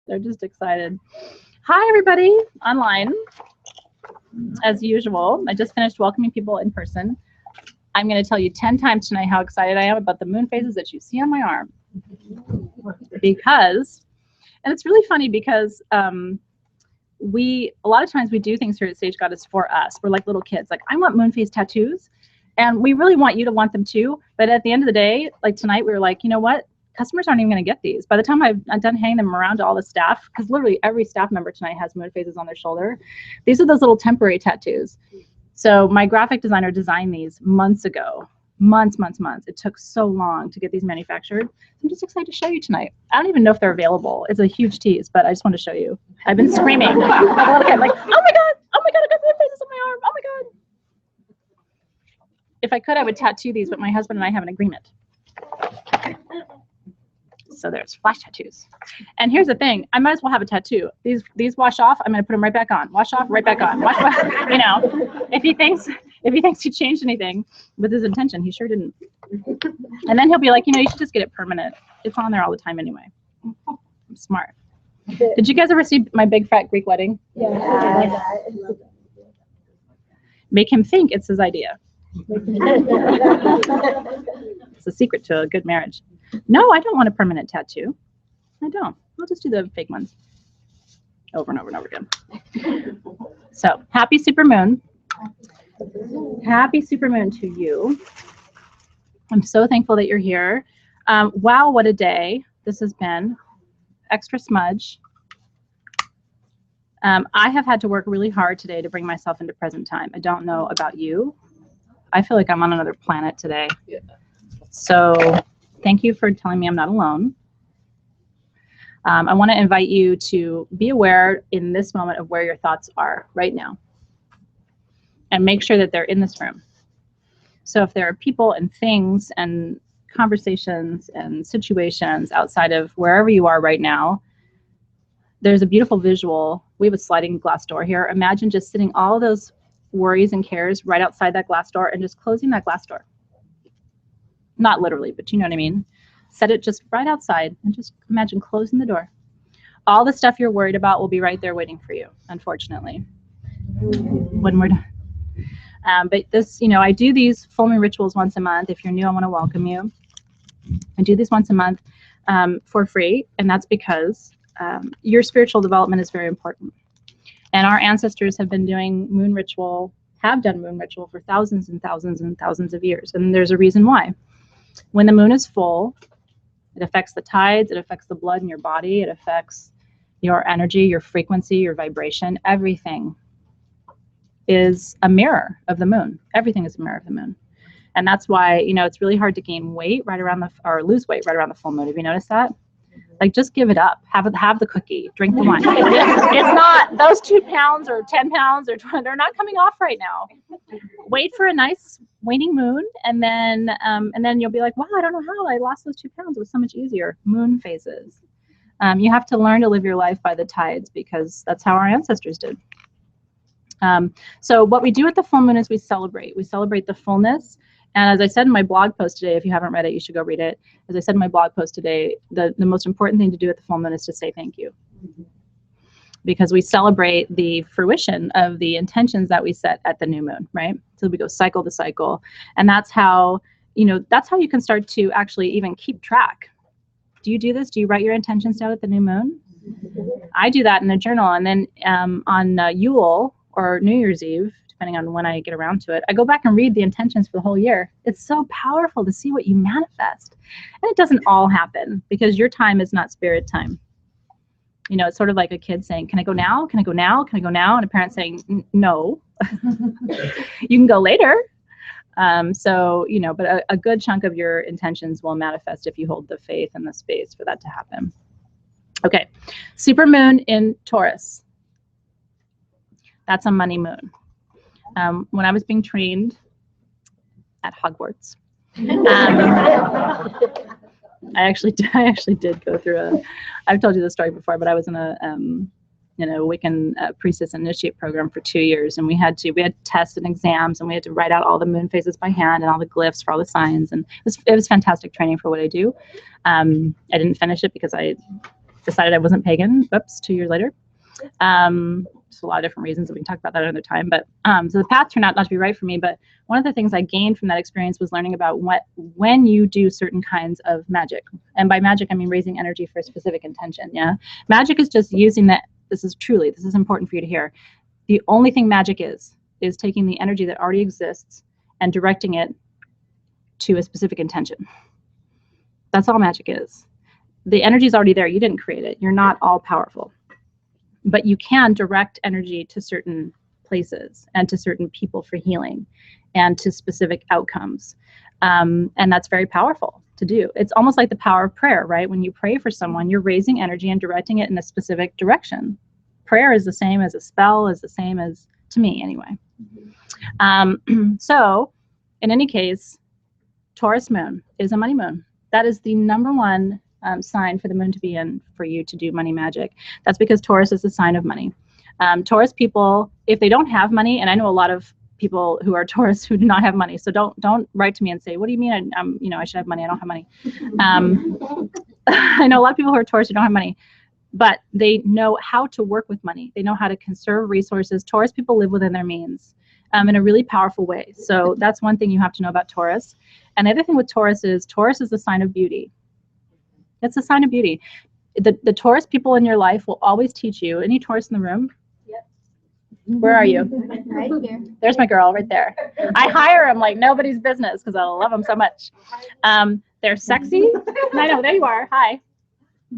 They're just excited. Hi, everybody online. As usual, I just finished welcoming people in person. I'm going to tell you 10 times tonight how excited I am about the moon phases that you see on my arm. Because, and it's really funny because a lot of times we do things here at Sage Goddess for us. We're like little kids. Like, I want moon phase tattoos. And we really want you to want them too. But at the end of the day, like tonight, we were like, you know what? Customers aren't even going to get these. By the time I'm done hanging them around to all the staff, because literally every staff member tonight has moon phases on their shoulder. These are those little temporary tattoos. So my graphic designer designed these months ago. Months. It took so long to get these manufactured. I'm just excited to show you tonight. I don't even know if they're available. It's a huge tease, but I just want to show you. I've been screaming like a little kid, like, oh my God, I got moon phases on my arm. Oh my God. If I could, I would tattoo these, but my husband and I have an agreement. So there's flash tattoos. And here's the thing, I might as well have a tattoo. These wash off, I'm gonna put them right back on. Wash off, right back on. Wash off. You know, if he thinks he changed anything with his intention, he sure didn't. And then he'll be like, you know, you should just get it permanent. It's on there all the time anyway. I'm smart. Did you guys ever see my big fat Greek wedding? Yeah. Make him think it's his idea. It's a secret to a good marriage. No, I don't want a permanent tattoo. I don't. I'll just do the fake ones over and over and over again. So, happy supermoon. Happy supermoon to you. I'm so thankful that you're here. Wow, what a day this has been. Extra smudge. I have had to work really hard today to bring myself into present time. I don't know about you. I feel like I'm on another planet today. Yeah. So thank you for telling me I'm not alone. I want to invite you to be aware in this moment of where your thoughts are right now. And make sure that they're in this room. So if there are people and things and conversations and situations outside of wherever you are right now, there's a beautiful visual. We have a sliding glass door here. Imagine just sitting all those worries and cares right outside that glass door and just closing that glass door. Not literally, but you know what I mean. Set it just right outside and just imagine closing the door. All the stuff you're worried about will be right there waiting for you, unfortunately, when we're done. But this, you know, I do these full moon rituals once a month. If you're new, I want to welcome you. I do this once a month for free, and that's because your spiritual development is very important. And our ancestors have been doing moon ritual, have done moon ritual for thousands and thousands and thousands of years. And there's a reason why. When the moon is full, it affects the tides, it affects the blood in your body, it affects your energy, your frequency, your vibration. Everything is a mirror of the moon. Everything is a mirror of the moon. And that's why, you know, it's really hard to gain weight right around or lose weight right around the full moon. Have you noticed that? Like, just give it up. Have the cookie. Drink the wine. It's not those 2 pounds or 10 pounds or 20. They're not coming off right now. Wait for a nice waning moon, and then you'll be like, wow, I don't know how I lost those 2 pounds. It was so much easier. Moon phases. You have to learn to live your life by the tides because that's how our ancestors did. So what we do at the full moon is we celebrate. We celebrate the fullness. And as I said in my blog post today, if you haven't read it, you should go read it. As I said in my blog post today, the most important thing to do at the full moon is to say thank you. Because we celebrate the fruition of the intentions that we set at the new moon, right? So we go cycle to cycle. And that's how, you know, that's how you can start to actually even keep track. Do you do this? Do you write your intentions down at the new moon? I do that in a journal. And then on Yule or New Year's Eve, depending on when I get around to it, I go back and read the intentions for the whole year. It's so powerful to see what you manifest. And it doesn't all happen because your time is not spirit time. You know, it's sort of like a kid saying, can I go now? Can I go now? Can I go now? And a parent saying, no, you can go later. So, you know, but a good chunk of your intentions will manifest if you hold the faith and the space for that to happen. Okay, supermoon in Taurus. That's a money moon. When I was being trained at Hogwarts, I actually did go through I've told you this story before, but I was in a Wiccan priestess initiate program for 2 years, and we had tests and exams, and we had to write out all the moon phases by hand and all the glyphs for all the signs, and it was fantastic training for what I do. I didn't finish it because I decided I wasn't pagan. Oops, 2 years later. Just a lot of different reasons, and we can talk about that another time. But so the path turned out not to be right for me. But one of the things I gained from that experience was learning about when you do certain kinds of magic. And by magic, I mean raising energy for a specific intention. Yeah, magic is just using that. This is important for you to hear. The only thing magic is taking the energy that already exists and directing it to a specific intention. That's all magic is. The energy is already there. You didn't create it. You're not all powerful. But you can direct energy to certain places and to certain people for healing and to specific outcomes. And that's very powerful to do. It's almost like the power of prayer, right? When you pray for someone, you're raising energy and directing it in a specific direction. Prayer is the same as a spell, is the same as, to me anyway. So in any case, Taurus moon is a money moon. That is the number one sign for the moon to be in for you to do money magic. That's because Taurus is a sign of money. Taurus people, if they don't have money, and I know a lot of people who are Taurus who do not have money, so don't write to me and say, what do you mean I should have money? I don't have money. I know a lot of people who are Taurus who don't have money, but they know how to work with money. They know how to conserve resources. Taurus people live within their means in a really powerful way. So that's one thing you have to know about Taurus. And the other thing with Taurus is a sign of beauty. It's a sign of beauty. The Taurus people in your life will always teach you. Any Taurus in the room? Yep. Where are you? Right here. There's my girl right there. I hire them like nobody's business because I love them so much. They're sexy. I know, there you are. Hi.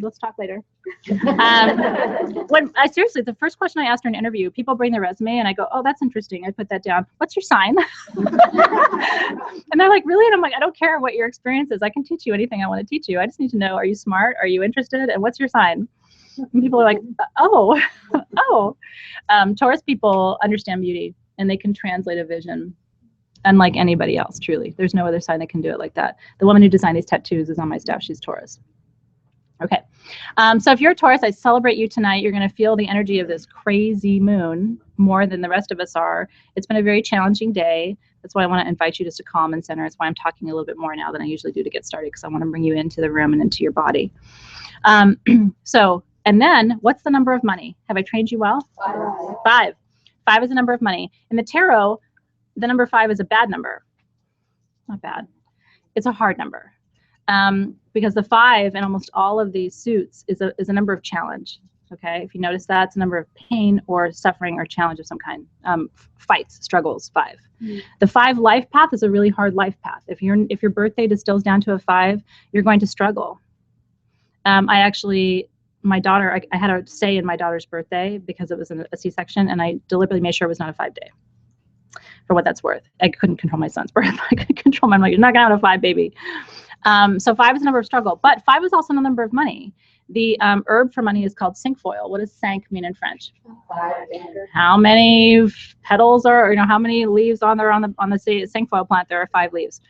Let's talk later. When I seriously, the first question I asked her in an interview, people bring their resume and I go, oh, that's interesting. I put that down. What's your sign? And they're like, really? And I'm like, I don't care what your experience is. I can teach you anything I want to teach you. I just need to know, are you smart? Are you interested? And what's your sign? And people are like, oh. Taurus people understand beauty and they can translate a vision unlike anybody else, truly. There's no other sign that can do it like that. The woman who designed these tattoos is on my staff. She's Taurus. Okay, so if you're a Taurus, I celebrate you tonight. You're going to feel the energy of this crazy moon more than the rest of us are. It's been a very challenging day. That's why I want to invite you just to calm and center. It's why I'm talking a little bit more now than I usually do to get started, because I want to bring you into the room and into your body. And then what's the number of money? Have I trained you well? 5. 5 is the number of money. In the tarot, the number 5 is a bad number. Not bad. It's a hard number. Because the 5 in almost all of these suits is a number of challenge. Okay, if you notice that, it's a number of pain or suffering or challenge of some kind. Fights, struggles, 5. The 5 life path is a really hard life path. If your birthday distills down to a 5, you're going to struggle. My daughter, I had a say in my daughter's birthday because it was a C-section, and I deliberately made sure it was not a 5 day. For what that's worth, I couldn't control my son's birth. I could control my. I'm like, you're not gonna have a 5 baby. So 5 is a number of struggle, but 5 is also a number of money. The herb for money is called cinquefoil. What does cinq mean in French? 5. How many petals are, how many leaves on the cinquefoil plant? There are 5 leaves.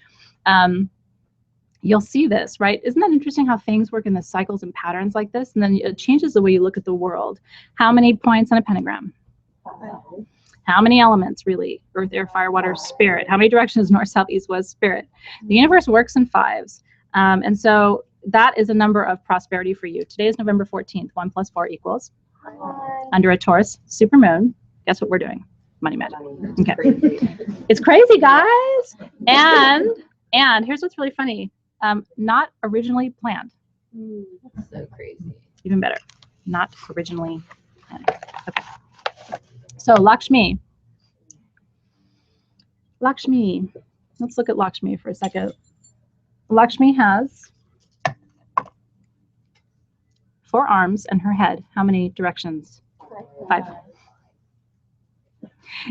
You'll see this, right? Isn't that interesting how things work in the cycles and patterns like this? And then it changes the way you look at the world. How many points on a pentagram? 5. How many elements, really? Earth, air, fire, water, spirit. How many directions? North, south, east, west, spirit. The universe works in 5s. And so that is a number of prosperity for you. Today is November 14th. 1 + 4 equals. Under a Taurus supermoon. Guess what we're doing? Money magic. Okay. It's crazy, guys. And here's what's really funny. Not originally planned. That's so crazy. Even better. Not originally planned. Okay. So Lakshmi. Let's look at Lakshmi for a second. Lakshmi has 4 arms and her head. How many directions? 5.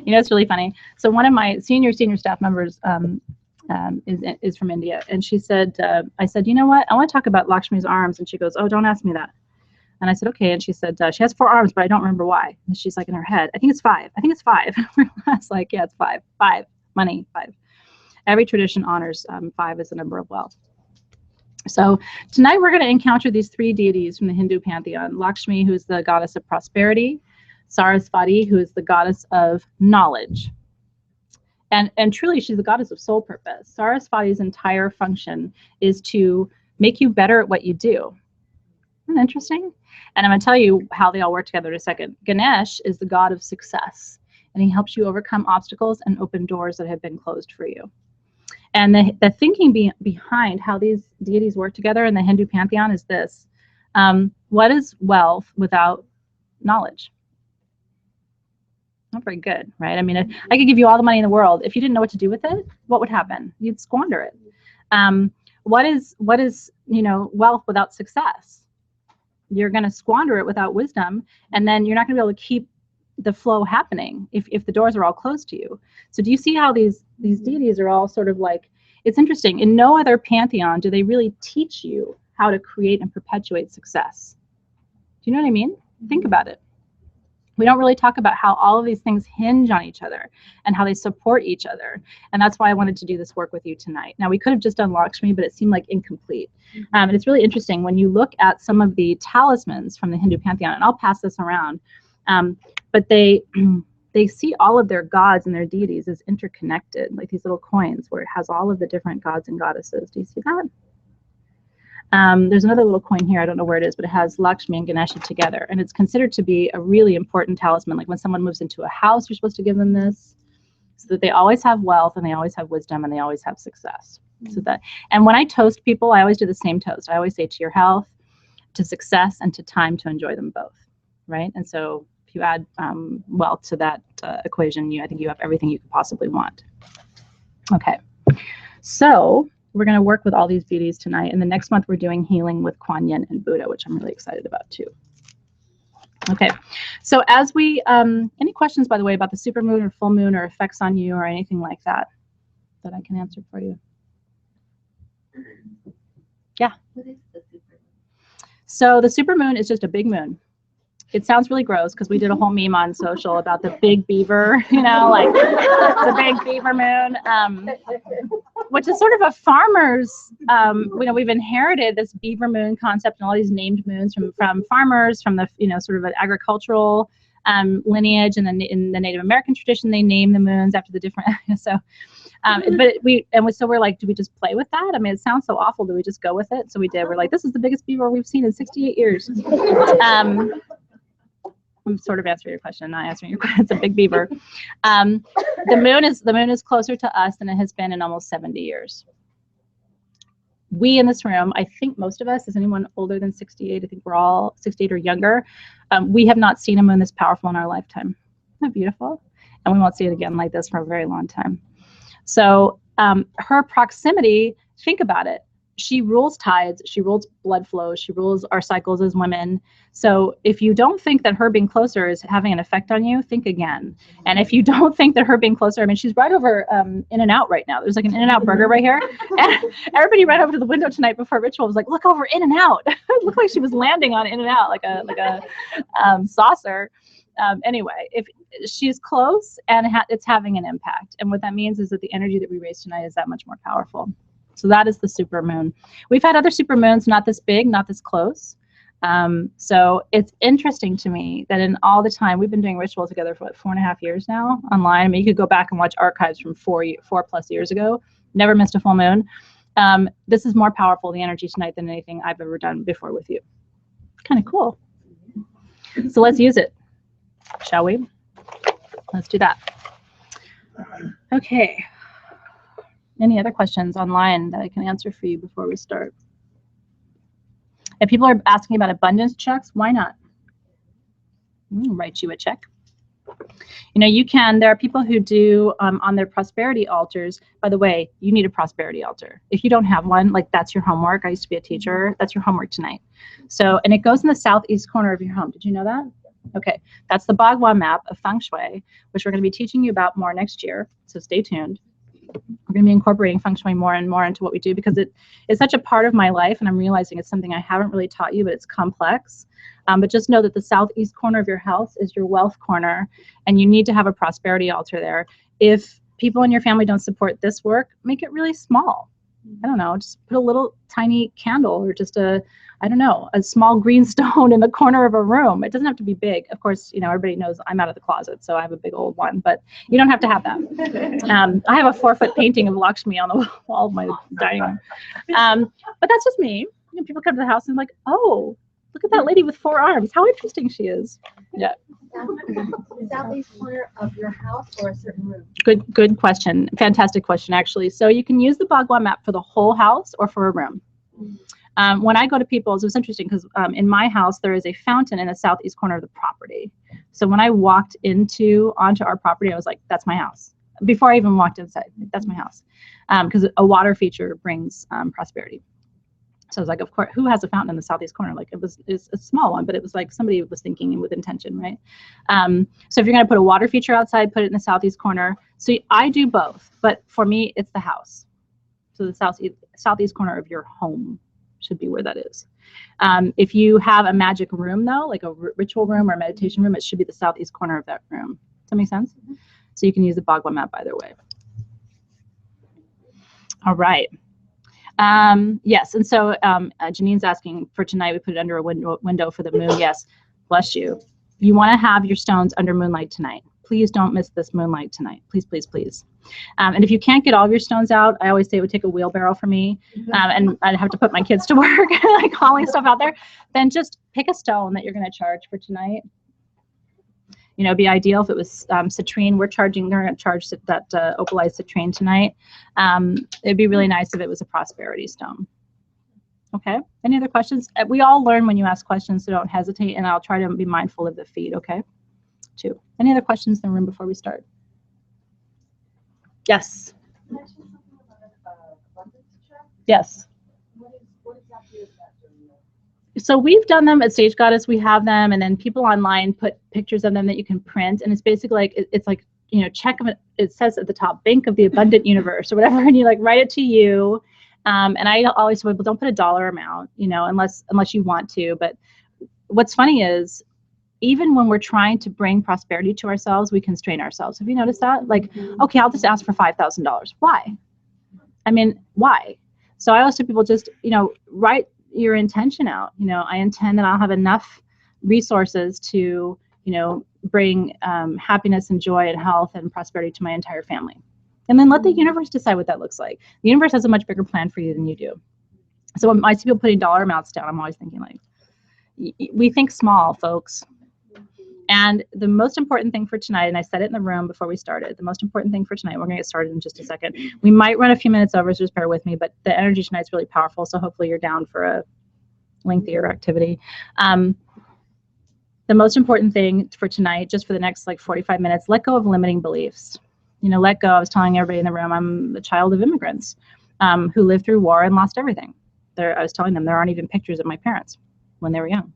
It's really funny. So one of my senior staff members is from India, and she said, I said, you know what? I want to talk about Lakshmi's arms, and she goes, oh, don't ask me that. And I said, okay. And she said, she has 4 arms, but I don't remember why. And she's like, in her head, I think it's 5. I was like, yeah, it's 5. 5. Money, 5. Every tradition honors 5 as a number of wealth. So tonight we're going to encounter these 3 deities from the Hindu pantheon. Lakshmi, who's the goddess of prosperity. Saraswati, who is the goddess of knowledge. And truly, she's the goddess of soul purpose. Saraswati's entire function is to make you better at what you do. Isn't that interesting? And I'm going to tell you how they all work together in a second. Ganesh is the god of success, and he helps you overcome obstacles and open doors that have been closed for you. And the thinking behind how these deities work together in the Hindu pantheon is this. What is wealth without knowledge? Not very good, right? I mean, if I could give you all the money in the world. If you didn't know what to do with it, what would happen? You'd squander it. What is wealth without success? You're going to squander it without wisdom, and then you're not going to be able to keep the flow happening if the doors are all closed to you. So do you see how these deities are all sort of like, it's interesting. In no other pantheon do they really teach you how to create and perpetuate success. Do you know what I mean? Think about it. We don't really talk about how all of these things hinge on each other and how they support each other. And that's why I wanted to do this work with you tonight. Now, we could have just done Lakshmi, but it seemed like incomplete. And it's really interesting when you look at some of the talismans from the Hindu pantheon, and I'll pass this around, but they see all of their gods and their deities as interconnected, like these little coins where it has all of the different gods and goddesses. Do you see that? There's another little coin here, I don't know where it is, but it has Lakshmi and Ganesha together, and it's considered to be a really important talisman. Like when someone moves into a house, you're supposed to give them this, so that they always have wealth and they always have wisdom and they always have success. So that, and when I toast people, I always do the same toast. I always say to your health, to success, and to time to enjoy them both, right? And so if you add wealth to that equation, I think you have everything you could possibly want. Okay, so we're going to work with all these deities tonight, and the next month we're doing healing with Kuan Yin and Buddha, which I'm really excited about too. Okay, so as we, any questions, by the way, about the supermoon or full moon or effects on you or anything like that that I can answer for you? Yeah. What is the supermoon? So the supermoon is just a big moon. It sounds really gross because we did a whole meme on social about the big beaver, like the big beaver moon, which is sort of a farmer's, we've inherited this beaver moon concept and all these named moons from farmers, from the, sort of an agricultural lineage. And then in the Native American tradition, they name the moons after the different, so we're like, do we just play with that? I mean, it sounds so awful. Do we just go with it? So we did. We're like, this is the biggest beaver we've seen in 68 years. I'm sort of answering your question, not answering your question. It's a big beaver. The moon is closer to us than it has been in almost 70 years. We in this room, I think most of us, is anyone older than 68? I think we're all 68 or younger. We have not seen a moon this powerful in our lifetime. Isn't that beautiful? And we won't see it again like this for a very long time. So her proximity, think about it. She rules tides, she rules blood flow, she rules our cycles as women. So if you don't think that her being closer is having an effect on you, think again. And if you don't think that her being closer, I mean, she's right over In-N-Out right now. There's like an In-N-Out burger right here. And everybody ran over to the window tonight before ritual, was like, look over In-N-Out. It looked like she was landing on In-N-Out like a saucer. Anyway, if she's close and it's having an impact. And what that means is that the energy that we raise tonight is that much more powerful. So that is the supermoon. We've had other supermoons, not this big, not this close. So it's interesting to me that in all the time, we've been doing ritual together for 4.5 years now online. I mean, you could go back and watch archives from 4+ years ago. Never missed a full moon. This is more powerful, the energy tonight, than anything I've ever done before with you. Kind of cool. So let's use it, shall we? Let's do that. Okay. Any other questions online that I can answer for you before we start? If people are asking about abundance checks, why not? Write you a check. You can, there are people who do on their prosperity altars. By the way, you need a prosperity altar. If you don't have one, like that's your homework. I used to be a teacher. That's your homework tonight. So, and it goes in the southeast corner of your home. Did you know that? Okay, that's the Bagua map of Feng Shui, which we're going to be teaching you about more next year. So stay tuned. We're going to be incorporating Feng Shui more and more into what we do because it is such a part of my life, and I'm realizing it's something I haven't really taught you, but it's complex. But just know that the southeast corner of your house is your wealth corner, and you need to have a prosperity altar there. If people in your family don't support this work, make it really small. I don't know, just put a little tiny candle or just a small green stone in the corner of a room. It doesn't have to be big. Of course, everybody knows I'm out of the closet, so I have a big old one, but you don't have to have that. I have a 4-foot painting of Lakshmi on the wall of my dining room. But that's just me. People come to the house and like, oh, Look at that lady with 4 arms. How interesting she is. Yeah. Southeast corner of your house or a certain room? Good question. Fantastic question, actually. So you can use the Bagua map for the whole house or for a room. When I go to people's, it was interesting because in my house, there is a fountain in the southeast corner of the property. So when I walked onto our property, I was like, that's my house. Before I even walked inside, that's my house. Because a water feature brings prosperity. So I was like, of course, who has a fountain in the southeast corner? Like it's a small one, but it was like somebody was thinking with intention, right? So if you're going to put a water feature outside, put it in the southeast corner. So I do both, but for me, it's the house. So the southeast corner of your home should be where that is. If you have a magic room, though, like a ritual room or a meditation room, it should be the southeast corner of that room. Does that make sense? So you can use the Bagua map either way. All right. Yes, and so Janine's asking for tonight, we put it under a window for the moon. Yes, bless you. You want to have your stones under moonlight tonight. Please don't miss this moonlight tonight. Please, please, please. And if you can't get all of your stones out, I always say it would take a wheelbarrow for me, and I'd have to put my kids to work, like hauling stuff out there. Then just pick a stone that you're going to charge for tonight. You know, it'd be ideal if it was citrine. We're going to charge that opalized citrine tonight. It'd be really nice if it was a prosperity stone. Okay. Any other questions? We all learn when you ask questions, so don't hesitate, and I'll try to be mindful of the feed. Okay. 2. Any other questions in the room before we start? Yes. You mentioned something about abundance check. Yes. What exactly is that doing? So we've done them at Sage Goddess. We have them, and then people online put pictures of them that you can print, and it's basically like it's like, you know, check of it. It says at the top, Bank of the Abundant Universe or whatever, and you like write it to you. And I always say, well, don't put a dollar amount, you know, unless you want to. But what's funny is, even when we're trying to bring prosperity to ourselves, we constrain ourselves. Have you noticed that? Like, okay, I'll just ask for $5,000. Why? I mean, why? So I always tell people, just, you know, write your intention out. You know, I intend that I'll have enough resources to, you know, bring happiness and joy and health and prosperity to my entire family. And then let the universe decide what that looks like. The universe has a much bigger plan for you than you do. So when I see people putting dollar amounts down, I'm always thinking, like, we think small, folks. And the most important thing for tonight, and I said it in the room before we started, the most important thing for tonight, we're going to get started in just a second. We might run a few minutes over, so just bear with me, but the energy tonight is really powerful, so hopefully you're down for a lengthier activity. The most important thing for tonight, just for the next like 45 minutes, let go of limiting beliefs. You know, let go. I was telling everybody in the room, I'm a child of immigrants who lived through war and lost everything. I was telling them there aren't even pictures of my parents when they were young.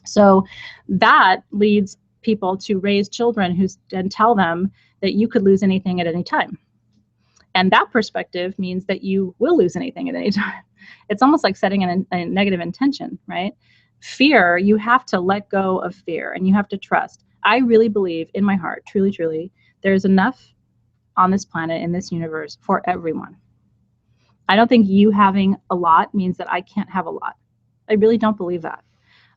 So that leads people to raise children and tell them that you could lose anything at any time. And that perspective means that you will lose anything at any time. It's almost like setting a negative intention, right? Fear, you have to let go of fear and you have to trust. I really believe in my heart, truly, truly, there's enough on this planet, in this universe, for everyone. I don't think you having a lot means that I can't have a lot. I really don't believe that.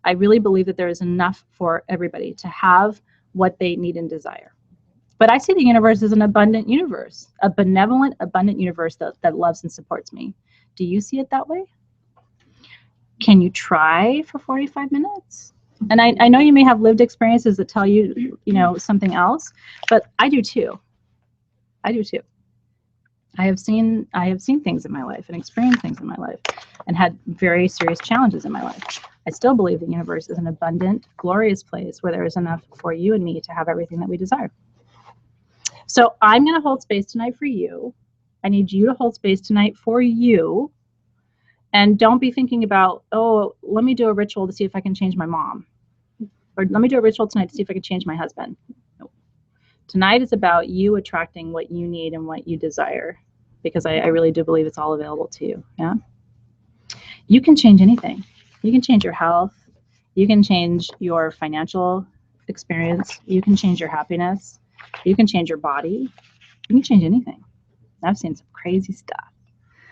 I really believe that there is enough for everybody to have what they need and desire. But I see the universe as an abundant universe, a benevolent, abundant universe that loves and supports me. Do you see it that way? Can you try for 45 minutes? And I know you may have lived experiences that tell you, you know, something else, but I do too. I do too. I have seen things in my life and experienced things in my life and had very serious challenges in my life. I still believe the universe is an abundant, glorious place where there is enough for you and me to have everything that we desire. So I'm going to hold space tonight for you. I need you to hold space tonight for you. And don't be thinking about, oh, let me do a ritual to see if I can change my mom. Or let me do a ritual tonight to see if I can change my husband. No. Tonight is about you attracting what you need and what you desire. Because I really do believe it's all available to you. Yeah. You can change anything. You can change your health. You can change your financial experience. You can change your happiness. You can change your body. You can change anything. I've seen some crazy stuff.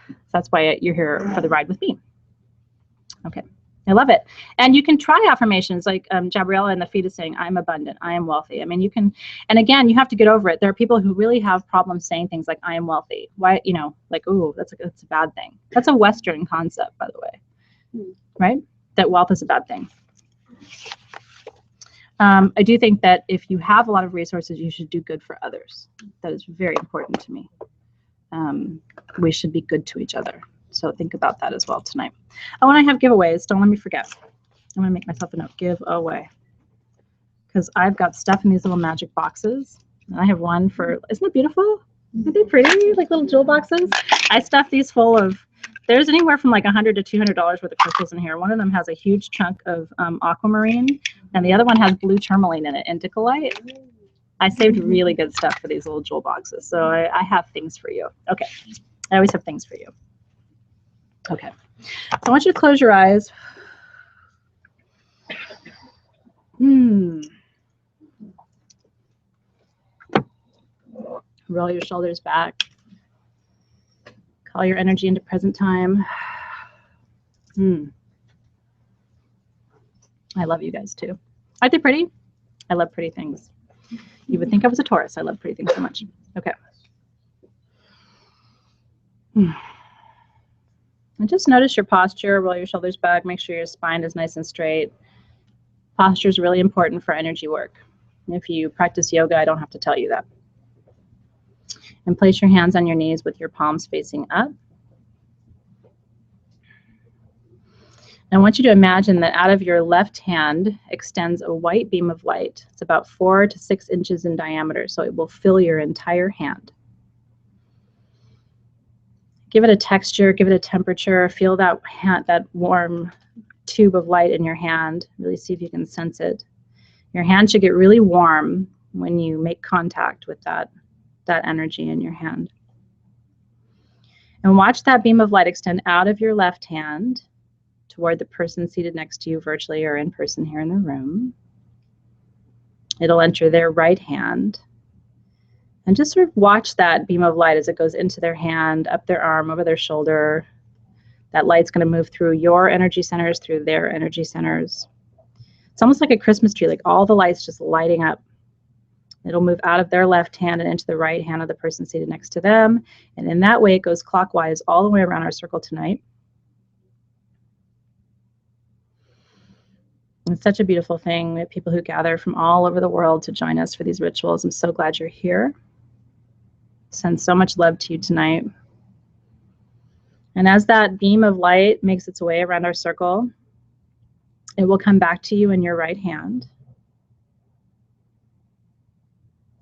So that's why you're here for the ride with me. Okay. I love it. And you can try affirmations like Gabriella in the feed is saying, I'm abundant, I am wealthy. I mean, you can, and again, you have to get over it. There are people who really have problems saying things like, I am wealthy. Why, you know, like, ooh, that's a bad thing. That's a Western concept, by the way, right? that wealth is a bad thing. I do think that if you have a lot of resources, you should do good for others. That is very important to me. We should be good to each other. So think about that as well tonight. Oh, and I have giveaways. Don't let me forget. I'm going to make myself a note. Give away. Because I've got stuff in these little magic boxes. And I have one for, isn't it beautiful? Aren't they pretty? Like little jewel boxes. I stuffed these full of, there's anywhere from like $100 to $200 worth of crystals in here. One of them has a huge chunk of aquamarine, and the other one has blue tourmaline in it, indicolite. I saved really good stuff for these little jewel boxes. So I have things for you. Okay. I always have things for you. Okay. So I want you to close your eyes. Roll your shoulders back. Call your energy into present time. I love you guys too. Aren't they pretty? I love pretty things. You would think I was a Taurus. I love pretty things so much. Okay. And just notice your posture. Roll your shoulders back. Make sure your spine is nice and straight. Posture is really important for energy work. If you practice yoga, I don't have to tell you that. And place your hands on your knees with your palms facing up. I want you to imagine that out of your left hand extends a white beam of light. It's about 4 to 6 inches in diameter, so it will fill your entire hand. Give it a texture, give it a temperature, feel that warm tube of light in your hand. Really see if you can sense it. Your hand should get really warm when you make contact with that energy in your hand. And watch that beam of light extend out of your left hand toward the person seated next to you virtually or in person here in the room. It'll enter their right hand. And just sort of watch that beam of light as it goes into their hand, up their arm, over their shoulder. That light's going to move through your energy centers, through their energy centers. It's almost like a Christmas tree, like all the lights just lighting up. It'll move out of their left hand and into the right hand of the person seated next to them. And in that way, it goes clockwise all the way around our circle tonight. It's such a beautiful thing. We have people who gather from all over the world to join us for these rituals. I'm so glad you're here. Send so much love to you tonight. And as that beam of light makes its way around our circle, it will come back to you in your right hand.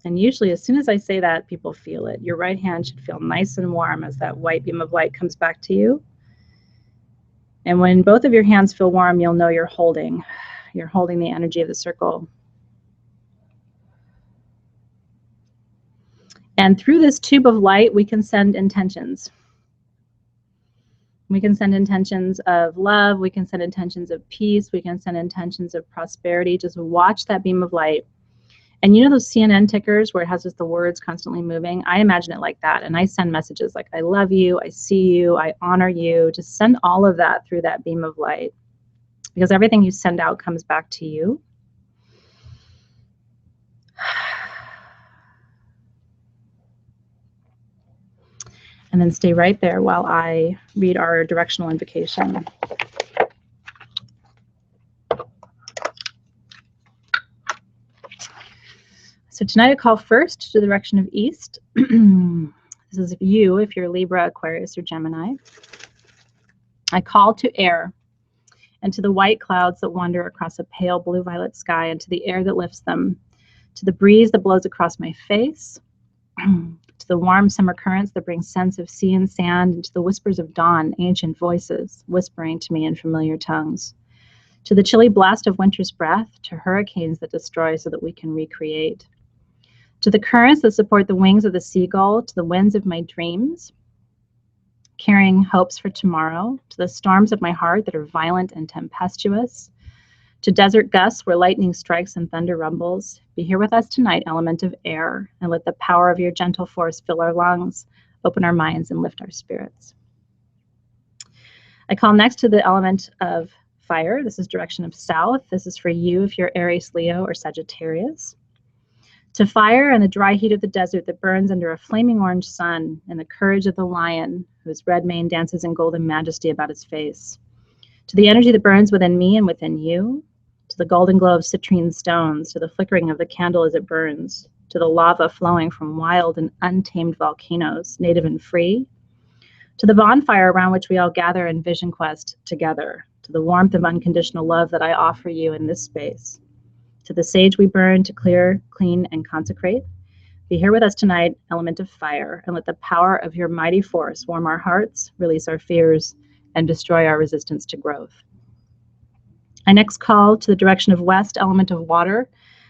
And usually as soon as I say that, people feel it. Your right hand should feel nice and warm as that white beam of light comes back to you. And when both of your hands feel warm, you'll know you're holding the energy of the circle. And through this tube of light, we can send intentions. We can send intentions of love. We can send intentions of peace. We can send intentions of prosperity. Just watch that beam of light. And you know those CNN tickers where it has just the words constantly moving? I imagine it like that. And I send messages like, I love you, I see you, I honor you. Just send all of that through that beam of light. Because everything you send out comes back to you. And then stay right there while I read our directional invocation. So tonight I call first to the direction of east. This is you if you're Libra, Aquarius, or Gemini. I call to air and to the white clouds that wander across a pale blue-violet sky, and to the air that lifts them, to the breeze that blows across my face, to the warm summer currents that bring scents of sea and sand, and to the whispers of dawn, ancient voices whispering to me in familiar tongues, to the chilly blast of winter's breath, to hurricanes that destroy so that we can recreate, to the currents that support the wings of the seagull, to the winds of my dreams, carrying hopes for tomorrow, to the storms of my heart that are violent and tempestuous, to desert gusts where lightning strikes and thunder rumbles. Be here with us tonight, element of air, and let the power of your gentle force fill our lungs, open our minds, and lift our spirits. I call next to the element of fire. This is direction of south. This is for you if you're Aries, Leo, or Sagittarius. To fire and the dry heat of the desert that burns under a flaming orange sun, and the courage of the lion whose red mane dances in golden majesty about his face. to the energy that burns within me and within you, to the golden glow of citrine stones, to the flickering of the candle as it burns, to the lava flowing from wild and untamed volcanoes, native and free, to the bonfire around which we all gather in vision quest together, to the warmth of unconditional love that I offer you in this space, to the sage we burn to clear, clean, and consecrate. Be here with us tonight, element of fire, and let the power of your mighty force warm our hearts, release our fears, and destroy our resistance to growth. I next call to the direction of west, element of water.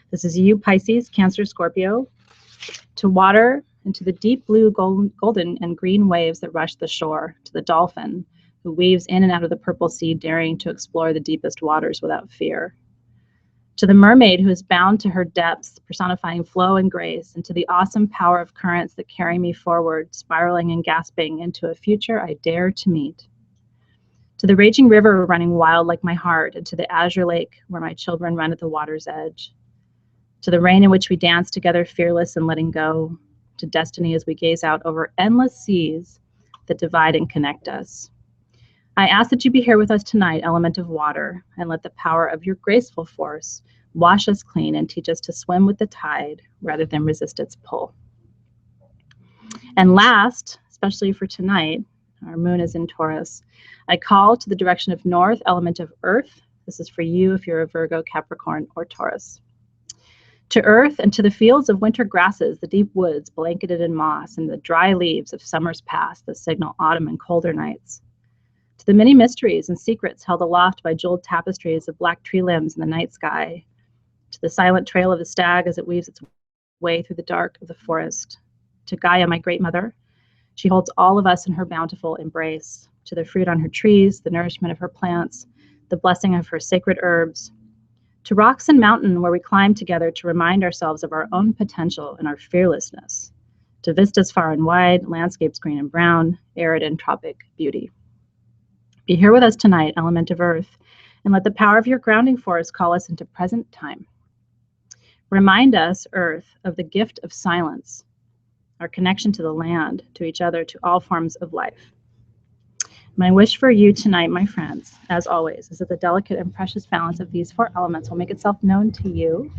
This is you, Pisces, Cancer, Scorpio, to water and to the deep blue, golden, and green waves that rush the shore, to the dolphin who weaves in and out of the purple sea, daring to explore the deepest waters without fear, to the mermaid who is bound to her depths, personifying flow and grace, and to the awesome power of currents that carry me forward, spiraling and gasping into a future I dare to meet, to the raging river running wild like my heart, and to the azure lake where my children run at the water's edge, to the rain in which we dance together, fearless and letting go, to destiny as we gaze out over endless seas that divide and connect us. I ask that you be here with us tonight, element of water, and let the power of your graceful force wash us clean and teach us to swim with the tide rather than resist its pull. And last, especially for tonight, our moon is in Taurus. I call to the direction of north, element of earth. This is for you if you're a Virgo, Capricorn, or Taurus. To earth and to the fields of winter grasses, the deep woods blanketed in moss, and the dry leaves of summers past that signal autumn and colder nights. To the many mysteries and secrets held aloft by jeweled tapestries of black tree limbs in the night sky, to the silent trail of the stag as it weaves its way through the dark of the forest, to Gaia, my great mother. She holds all of us in her bountiful embrace, to the fruit on her trees, the nourishment of her plants, the blessing of her sacred herbs, to rocks and mountain where we climb together to remind ourselves of our own potential and our fearlessness, to vistas far and wide, landscapes green and brown, arid and tropic beauty. Be here with us tonight, element of earth, and let the power of your grounding force call us into present time. Remind us, earth, of the gift of silence, our connection to the land, to each other, to all forms of life. My wish for you tonight, my friends, as always, is that the delicate and precious balance of these four elements will make itself known to you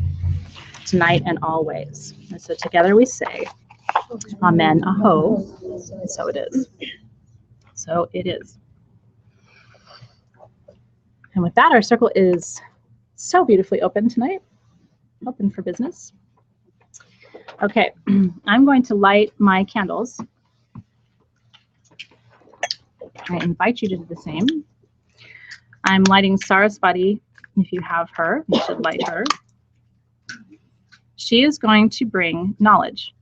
tonight and always. And so together we say, Amen, Aho, and so it is. So it is. And with that, our circle is so beautifully open tonight, open for business. Okay, I'm going to light my candles. I invite you to do the same. I'm lighting Saraswati. If you have her, you should light her. She is going to bring knowledge,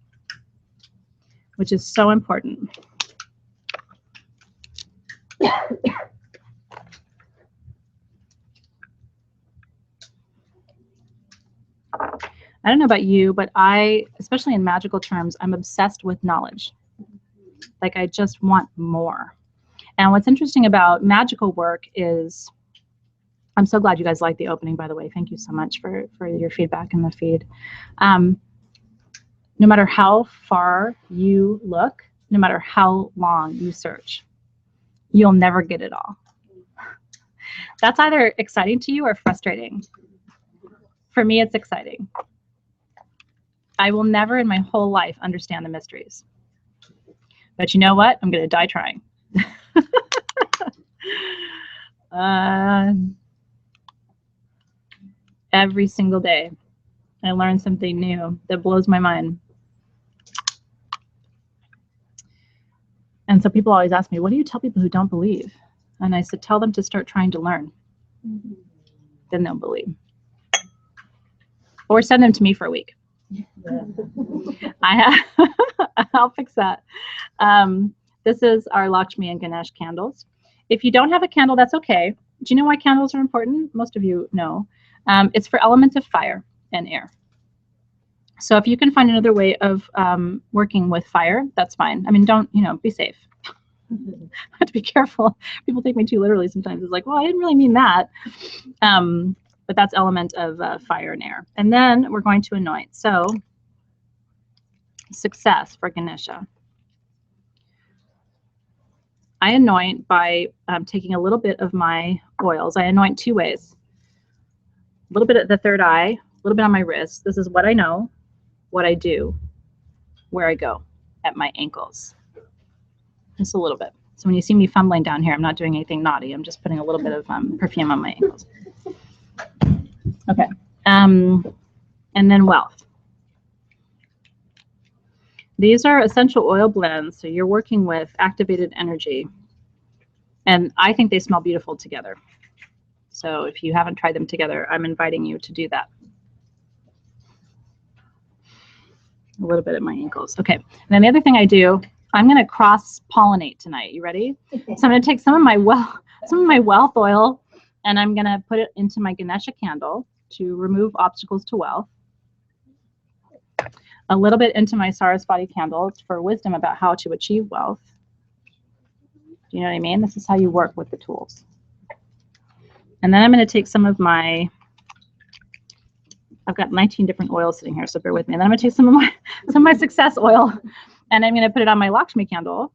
which is so important. I don't know about you, but especially in magical terms, I'm obsessed with knowledge. Like I just want more. And what's interesting about magical work is, I'm so glad you guys liked the opening, by the way. Thank you so much for your feedback in the feed. No matter how far you look, no matter how long you search, you'll never get it all. That's either exciting to you or frustrating. For me, it's exciting. I will never in my whole life understand the mysteries. But you know what? I'm going to die trying. Every single day, I learn something new that blows my mind. And so people always ask me, what do you tell people who don't believe? And I said, tell them to start trying to learn. Mm-hmm. Then they'll believe. Or send them to me for a week. Yeah. I'll fix that. This is our Lakshmi and Ganesha candles. If you don't have a candle, that's okay. Do you know why candles are important? Most of you know. It's for elements of fire and air. So if you can find another way of working with fire, that's fine. I mean, don't, be safe. I have to be careful. People take me too literally sometimes. It's like, well, I didn't really mean that. But that's element of fire and air. And then we're going to anoint. So success for Ganesha. I anoint by taking a little bit of my oils. I anoint 2 ways. A little bit at the third eye, a little bit on my wrist. This is what I know, what I do, where I go, at my ankles. Just a little bit. So when you see me fumbling down here, I'm not doing anything naughty. I'm just putting a little bit of perfume on my ankles. Okay. And then wealth. These are essential oil blends, so you're working with activated energy. And I think they smell beautiful together. So if you haven't tried them together, I'm inviting you to do that. A little bit at my ankles. Okay. And then the other thing I do, I'm going to cross-pollinate tonight. You ready? So I'm going to take some of my wealth oil, and I'm going to put it into my Ganesha candle to remove obstacles to wealth. A little bit into my Saraswati candle for wisdom about how to achieve wealth. Do you know what I mean? This is how you work with the tools. And then I'm going to take some of my, I've got 19 different oils sitting here, so bear with me. And then I'm going to take some of my success oil, and I'm going to put it on my Lakshmi candle.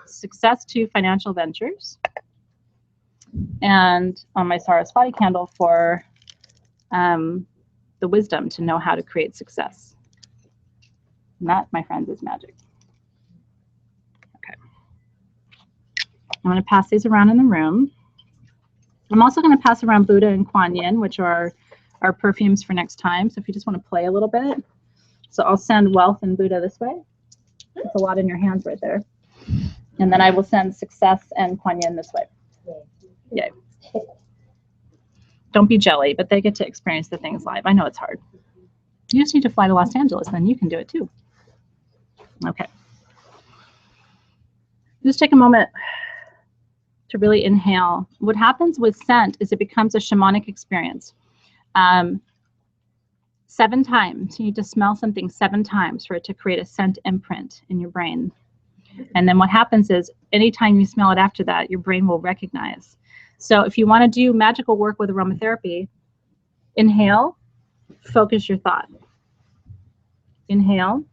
Success to financial ventures. And on my Saraswati candle for the wisdom to know how to create success. And that, my friends, is magic. Okay. I'm going to pass these around in the room. I'm also going to pass around Buddha and Kuan Yin, which are our perfumes for next time. So if you just want to play a little bit. So I'll send wealth and Buddha this way. It's a lot in your hands right there. And then I will send success and Kuan Yin this way. Yay. Don't be jelly, but they get to experience the things live. I know it's hard. You just need to fly to Los Angeles, then you can do it too. Okay. Just take a moment to really inhale. What happens with scent is it becomes a shamanic experience. 7 times. You need to smell something 7 times for it to create a scent imprint in your brain. And then what happens is anytime you smell it after that, your brain will recognize. So if you want to do magical work with aromatherapy, inhale, focus your thought. Inhale,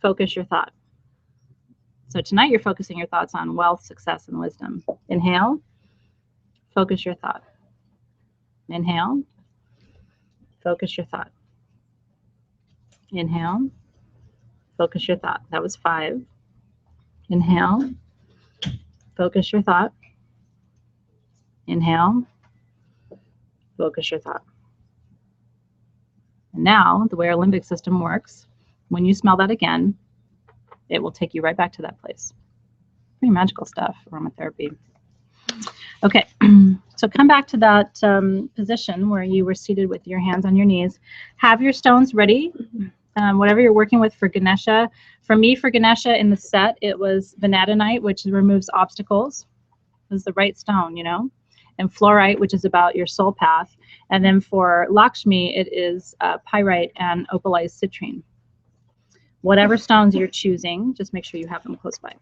focus your thought. So tonight you're focusing your thoughts on wealth, success, and wisdom. Inhale, focus your thought. Inhale, focus your thought. Inhale, focus your thought. That was 5. Inhale, focus your thought. Inhale, focus your thought. And now, the way our limbic system works, when you smell that again, it will take you right back to that place. Pretty magical stuff, aromatherapy. Okay, so come back to that position where you were seated with your hands on your knees. Have your stones ready, whatever you're working with for Ganesha. For me, for Ganesha in the set, it was vanadinite, which removes obstacles. It was the right stone, you know. And fluorite, which is about your soul path. And then for Lakshmi, it is pyrite and opalized citrine. Whatever stones you're choosing, just make sure you have them close by.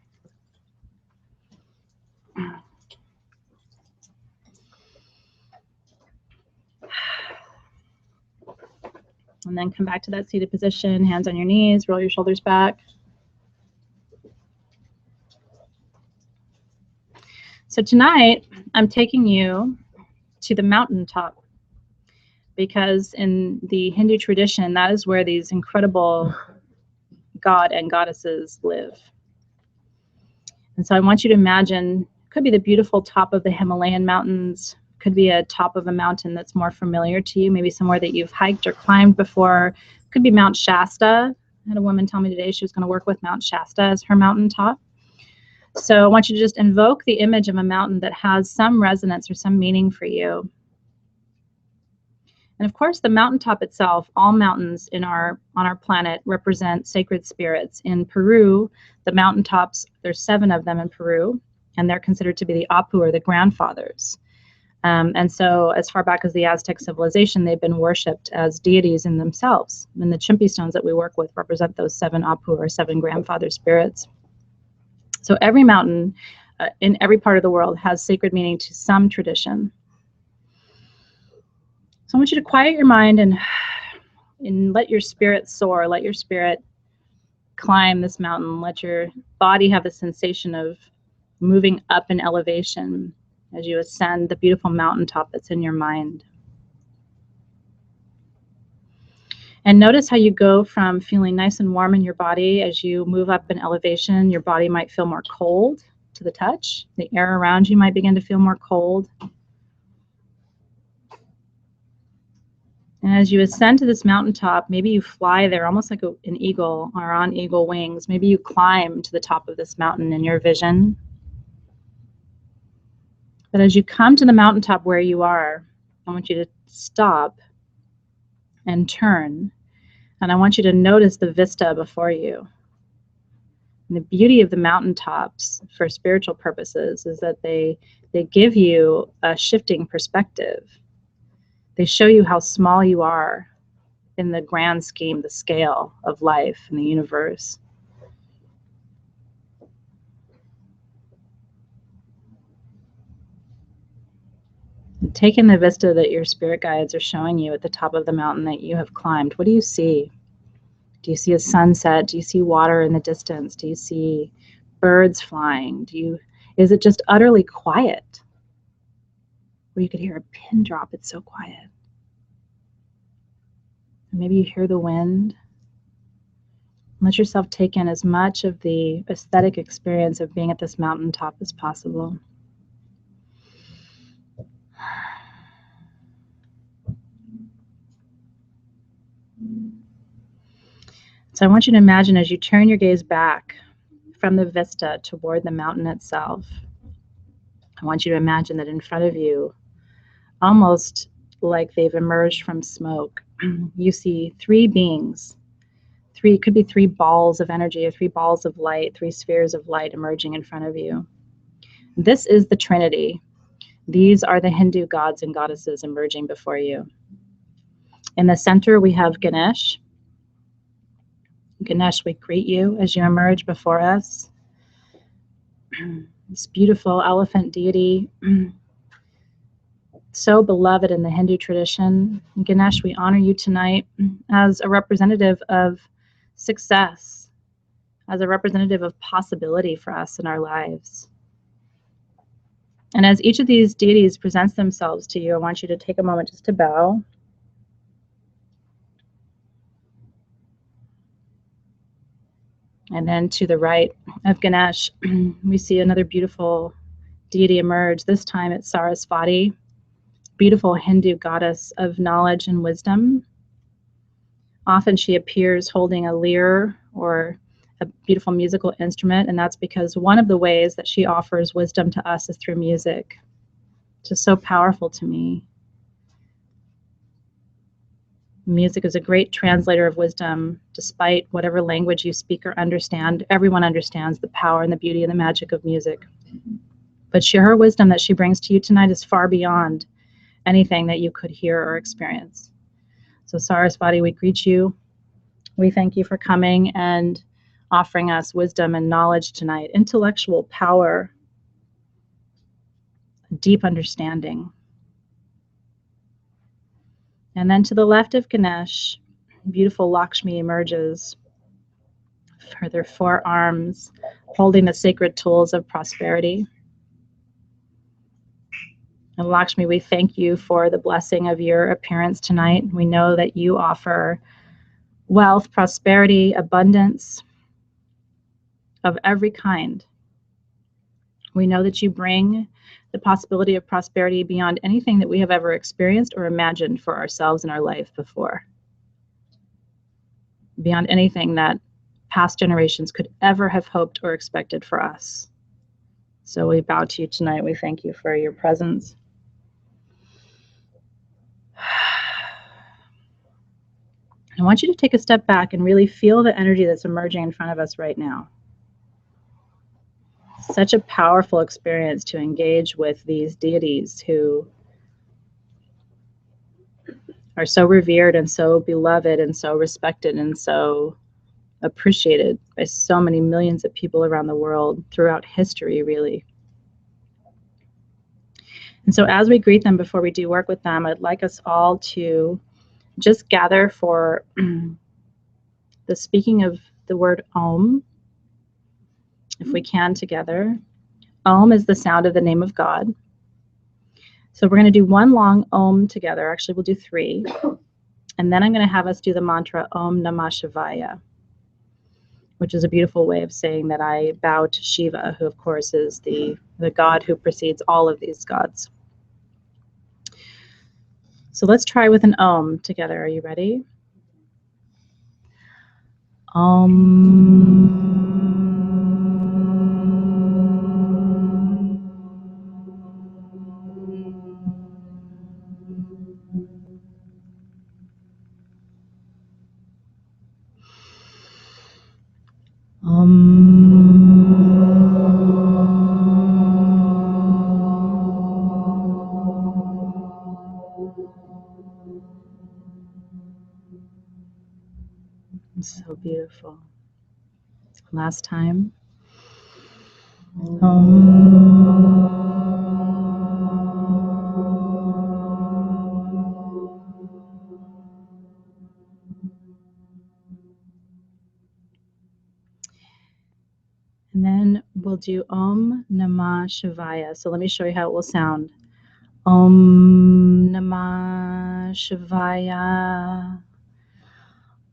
And then come back to that seated position, hands on your knees, roll your shoulders back. So tonight, I'm taking you to the mountaintop because in the Hindu tradition, that is where these incredible god and goddesses live. And so I want you to imagine, it could be the beautiful top of the Himalayan mountains, could be a top of a mountain that's more familiar to you, maybe somewhere that you've hiked or climbed before. Could be Mount Shasta. I had a woman tell me today she was going to work with Mount Shasta as her mountaintop. So I want you to just invoke the image of a mountain that has some resonance or some meaning for you. And of course, the mountaintop itself, all mountains on our planet represent sacred spirits. In Peru, the mountaintops, there's 7 of them in Peru, and they're considered to be the Apu, or the grandfathers. And so as far back as the Aztec civilization, they've been worshipped as deities in themselves. And the chimpi stones that we work with represent those 7 Apu, or 7 grandfather spirits. So every mountain in every part of the world has sacred meaning to some tradition. So I want you to quiet your mind and let your spirit soar, let your spirit climb this mountain, let your body have the sensation of moving up in elevation as you ascend the beautiful mountaintop that's in your mind. And notice how you go from feeling nice and warm in your body as you move up in elevation. Your body might feel more cold to the touch. The air around you might begin to feel more cold. And as you ascend to this mountaintop, maybe you fly there almost like an eagle or on eagle wings. Maybe you climb to the top of this mountain in your vision. But as you come to the mountaintop where you are, I want you to stop and turn. And I want you to notice the vista before you. And the beauty of the mountaintops for spiritual purposes is that they give you a shifting perspective. They show you how small you are in the grand scheme, the scale of life and the universe. And take in the vista that your spirit guides are showing you at the top of the mountain that you have climbed. What do you see? Do you see a sunset? Do you see water in the distance? Do you see birds flying? Is it just utterly quiet? Where you could hear a pin drop, it's so quiet. Or maybe you hear the wind. Let yourself take in as much of the aesthetic experience of being at this mountaintop as possible. So I want you to imagine as you turn your gaze back from the vista toward the mountain itself, I want you to imagine that in front of you, almost like they've emerged from smoke, you see three beings. Could be three balls of energy or three balls of light, three spheres of light emerging in front of you. This is the Trinity. These are the Hindu gods and goddesses emerging before you. In the center, we have Ganesh. Ganesh, we greet you as you emerge before us. This beautiful elephant deity, so beloved in the Hindu tradition. Ganesh, we honor you tonight as a representative of success, as a representative of possibility for us in our lives. And as each of these deities presents themselves to you, I want you to take a moment just to bow. And then to the right of Ganesh, we see another beautiful deity emerge. This time it's Sarasvati, beautiful Hindu goddess of knowledge and wisdom. Often she appears holding a lyre or a beautiful musical instrument, and that's because one of the ways that she offers wisdom to us is through music. It's just so powerful to me. Music is a great translator of wisdom. Despite whatever language you speak or understand, everyone understands the power and the beauty and the magic of music. But her wisdom that she brings to you tonight is far beyond anything that you could hear or experience. So Sarasvati, we greet you. We thank you for coming and offering us wisdom and knowledge tonight, intellectual power, deep understanding. And then to the left of Ganesh, beautiful Lakshmi emerges, her four arms holding the sacred tools of prosperity. And Lakshmi, we thank you for the blessing of your appearance tonight. We know that you offer wealth, prosperity, abundance of every kind. We know that you bring the possibility of prosperity beyond anything that we have ever experienced or imagined for ourselves in our life before. Beyond anything that past generations could ever have hoped or expected for us. So we bow to you tonight. We thank you for your presence. I want you to take a step back and really feel the energy that's emerging in front of us right now. Such a powerful experience to engage with these deities who are so revered and so beloved and so respected and so appreciated by so many millions of people around the world throughout history, really. And so as we greet them before we do work with them, I'd like us all to just gather for the speaking of the word Om, if we can together. Om is the sound of the name of God. So we're going to do one long Om together. Actually, we'll do 3. And then I'm going to have us do the mantra Om Namah Shivaya, which is a beautiful way of saying that I bow to Shiva, who of course is the god who precedes all of these gods. So let's try with an Om together. Are you ready? Om. So beautiful. Last time. And then we'll do Om Namah Shivaya. So let me show you how it will sound. Om Namah Shivaya.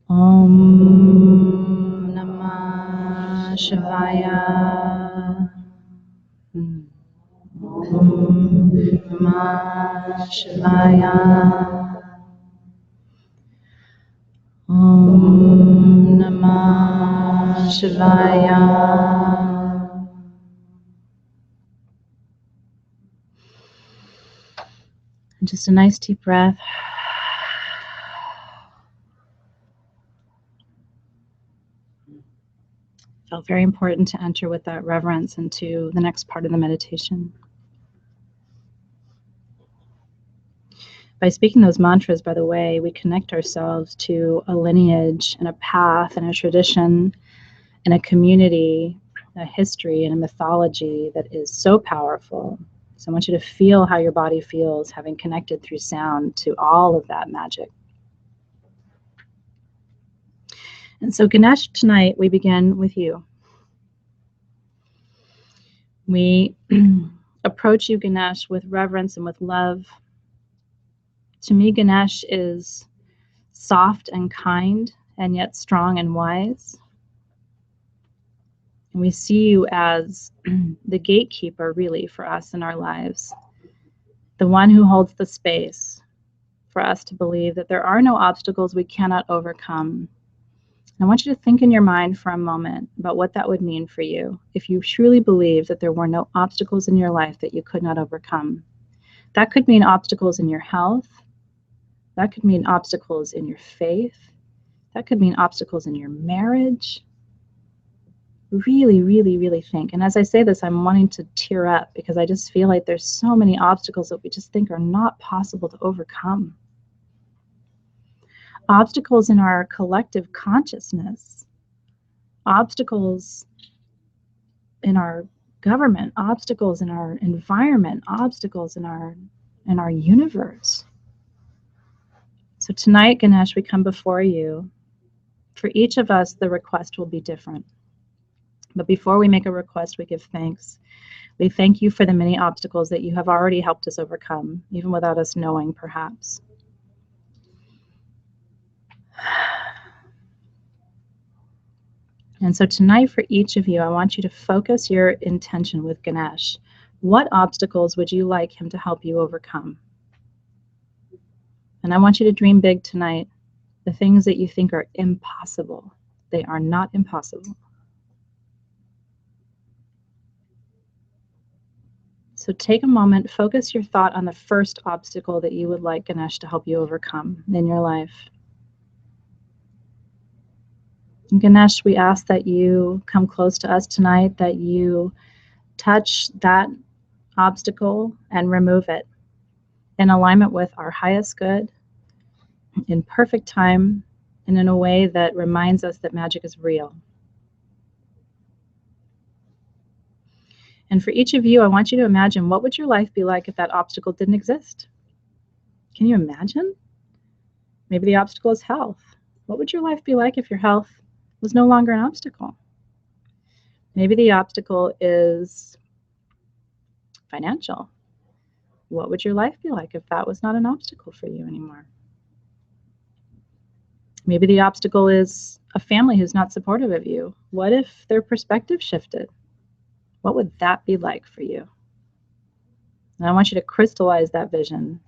Om Namah Shivaya. Om Namah Shivaya. Om Namah Shivaya. And just a nice deep breath. Felt very important to enter with that reverence into the next part of the meditation. By speaking those mantras, by the way, we connect ourselves to a lineage and a path and a tradition and a community, a history and a mythology that is so powerful. So I want you to feel how your body feels having connected through sound to all of that magic. And so Ganesh, tonight we begin with you. We approach you, Ganesh, with reverence and with love. To me, Ganesh is soft and kind, and yet strong and wise. And we see you as the gatekeeper, really, for us in our lives. The one who holds the space for us to believe that there are no obstacles we cannot overcome. And I want you to think in your mind for a moment about what that would mean for you if you truly believe that there were no obstacles in your life that you could not overcome. That could mean obstacles in your health. That could mean obstacles in your faith. That could mean obstacles in your marriage. Really, really, really think. And as I say this, I'm wanting to tear up because I just feel like there's so many obstacles that we just think are not possible to overcome. Obstacles in our collective consciousness. Obstacles in our government. Obstacles in our environment. Obstacles in our universe. So tonight, Ganesh, we come before you. For each of us, the request will be different. But before we make a request, we give thanks. We thank you for the many obstacles that you have already helped us overcome, even without us knowing, perhaps. And so tonight, for each of you, I want you to focus your intention with Ganesh. What obstacles would you like him to help you overcome? And I want you to dream big tonight. The things that you think are impossible, they are not impossible. So take a moment, focus your thought on the first obstacle that you would like Ganesh to help you overcome in your life. And Ganesh, we ask that you come close to us tonight, that you touch that obstacle and remove it in alignment with our highest good, in perfect time, and in a way that reminds us that magic is real. And for each of you, I want you to imagine, what would your life be like if that obstacle didn't exist? Can you imagine? Maybe the obstacle is health. What would your life be like if your health was no longer an obstacle? Maybe the obstacle is Financial. What would your life be like if that was not an obstacle for you anymore? Maybe the obstacle is a family who's not supportive of you. What if their perspective shifted? What would that be like for you? And I want you to crystallize that vision.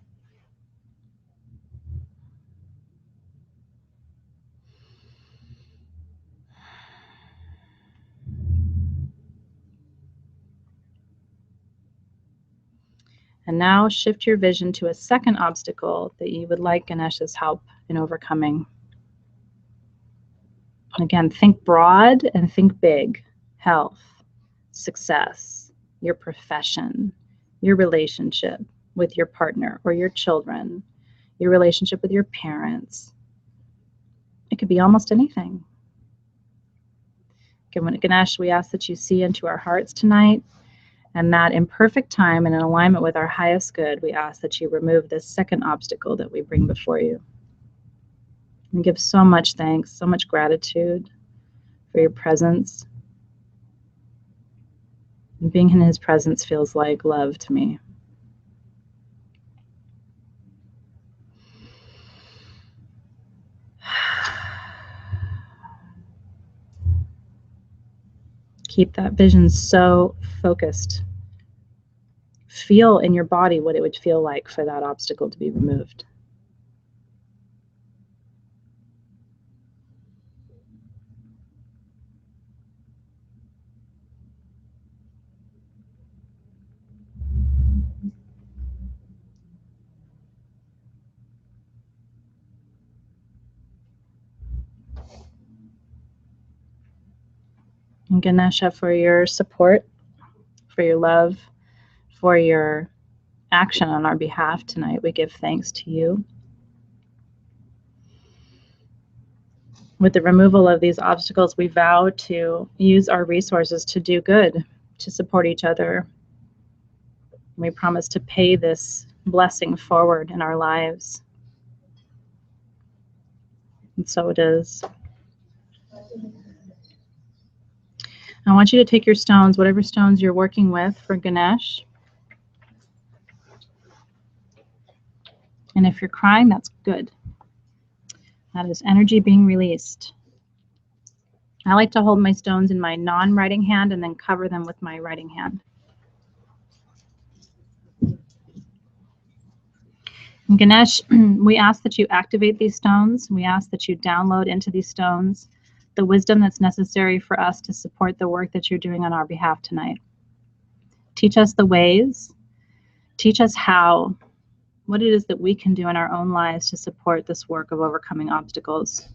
And now shift your vision to a second obstacle that you would like Ganesha's help in overcoming. Again, think broad and think big. Health, success, your profession, your relationship with your partner or your children, your relationship with your parents. It could be almost anything. Ganesh, we ask that you see into our hearts tonight, and that in perfect time and in alignment with our highest good, we ask that you remove this second obstacle that we bring before you. And give so much thanks, so much gratitude for your presence. And being in his presence feels like love to me. Keep that vision so focused. Feel in your body what it would feel like for that obstacle to be removed. And Ganesha, for your support, for your love, for your action on our behalf tonight, we give thanks to you. With the removal of these obstacles, we vow to use our resources to do good, to support each other. We promise to pay this blessing forward in our lives. And so it is. I want you to take your stones, whatever stones you're working with for Ganesh. And if you're crying, that's good. That is energy being released. I like to hold my stones in my non-writing hand and then cover them with my writing hand. And Ganesh, we ask that you activate these stones. We ask that you download into these stones the wisdom that's necessary for us to support the work that you're doing on our behalf tonight. Teach us the ways. Teach us how, what it is that we can do in our own lives to support this work of overcoming obstacles,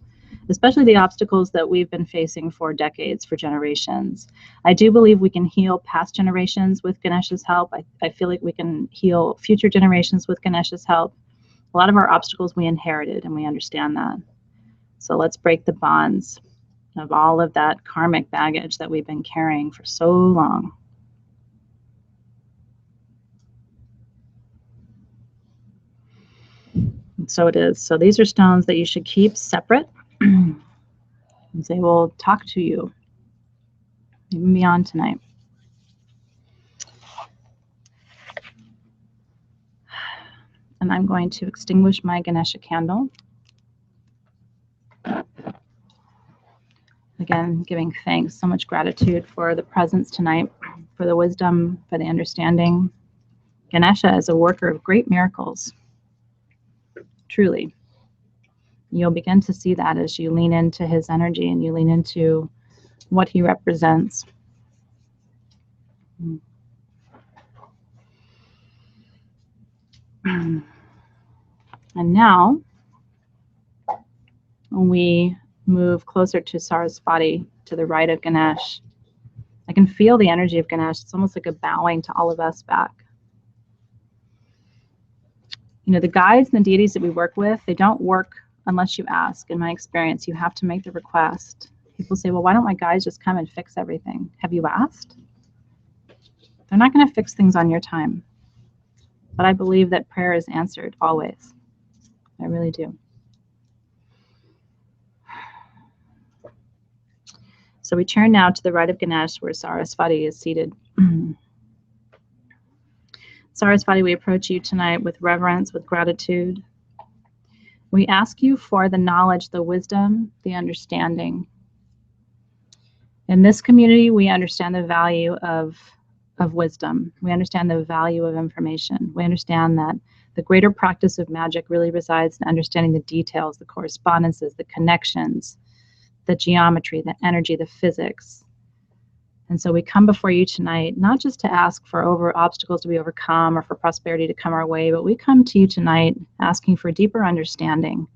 especially the obstacles that we've been facing for decades, for generations. I do believe we can heal past generations with Ganesha's help. I feel like we can heal future generations with Ganesha's help. A lot of our obstacles we inherited, and we understand that. So let's break the bonds of all of that karmic baggage that we've been carrying for so long. And so it is. So these are stones that you should keep separate. And they will talk to you even beyond tonight. And I'm going to extinguish my Ganesha candle. Again, giving thanks, so much gratitude for the presence tonight, for the wisdom, for the understanding. Ganesha is a worker of great miracles. Truly. You'll begin to see that as you lean into his energy and you lean into what he represents. And now we move closer to Sarasvati, to the right of Ganesh. I can feel the energy of Ganesh. It's almost like a bowing to all of us back. You know, the guides and the deities that we work with, they don't work unless you ask. In my experience, you have to make the request. People say, well, why don't my guides just come and fix everything? Have you asked? They're not going to fix things on your time. But I believe that prayer is answered always. I really do. So we turn now to the right of Ganesh, where Sarasvati is seated. Sarasvati, we approach you tonight with reverence, with gratitude. We ask you for the knowledge, the wisdom, the understanding. In this community, we understand the value of wisdom. We understand the value of information. We understand that the greater practice of magic really resides in understanding the details, the correspondences, the connections, the geometry, the energy, the physics. And so we come before you tonight, not just to ask for obstacles to be overcome or for prosperity to come our way, but we come to you tonight asking for deeper understanding,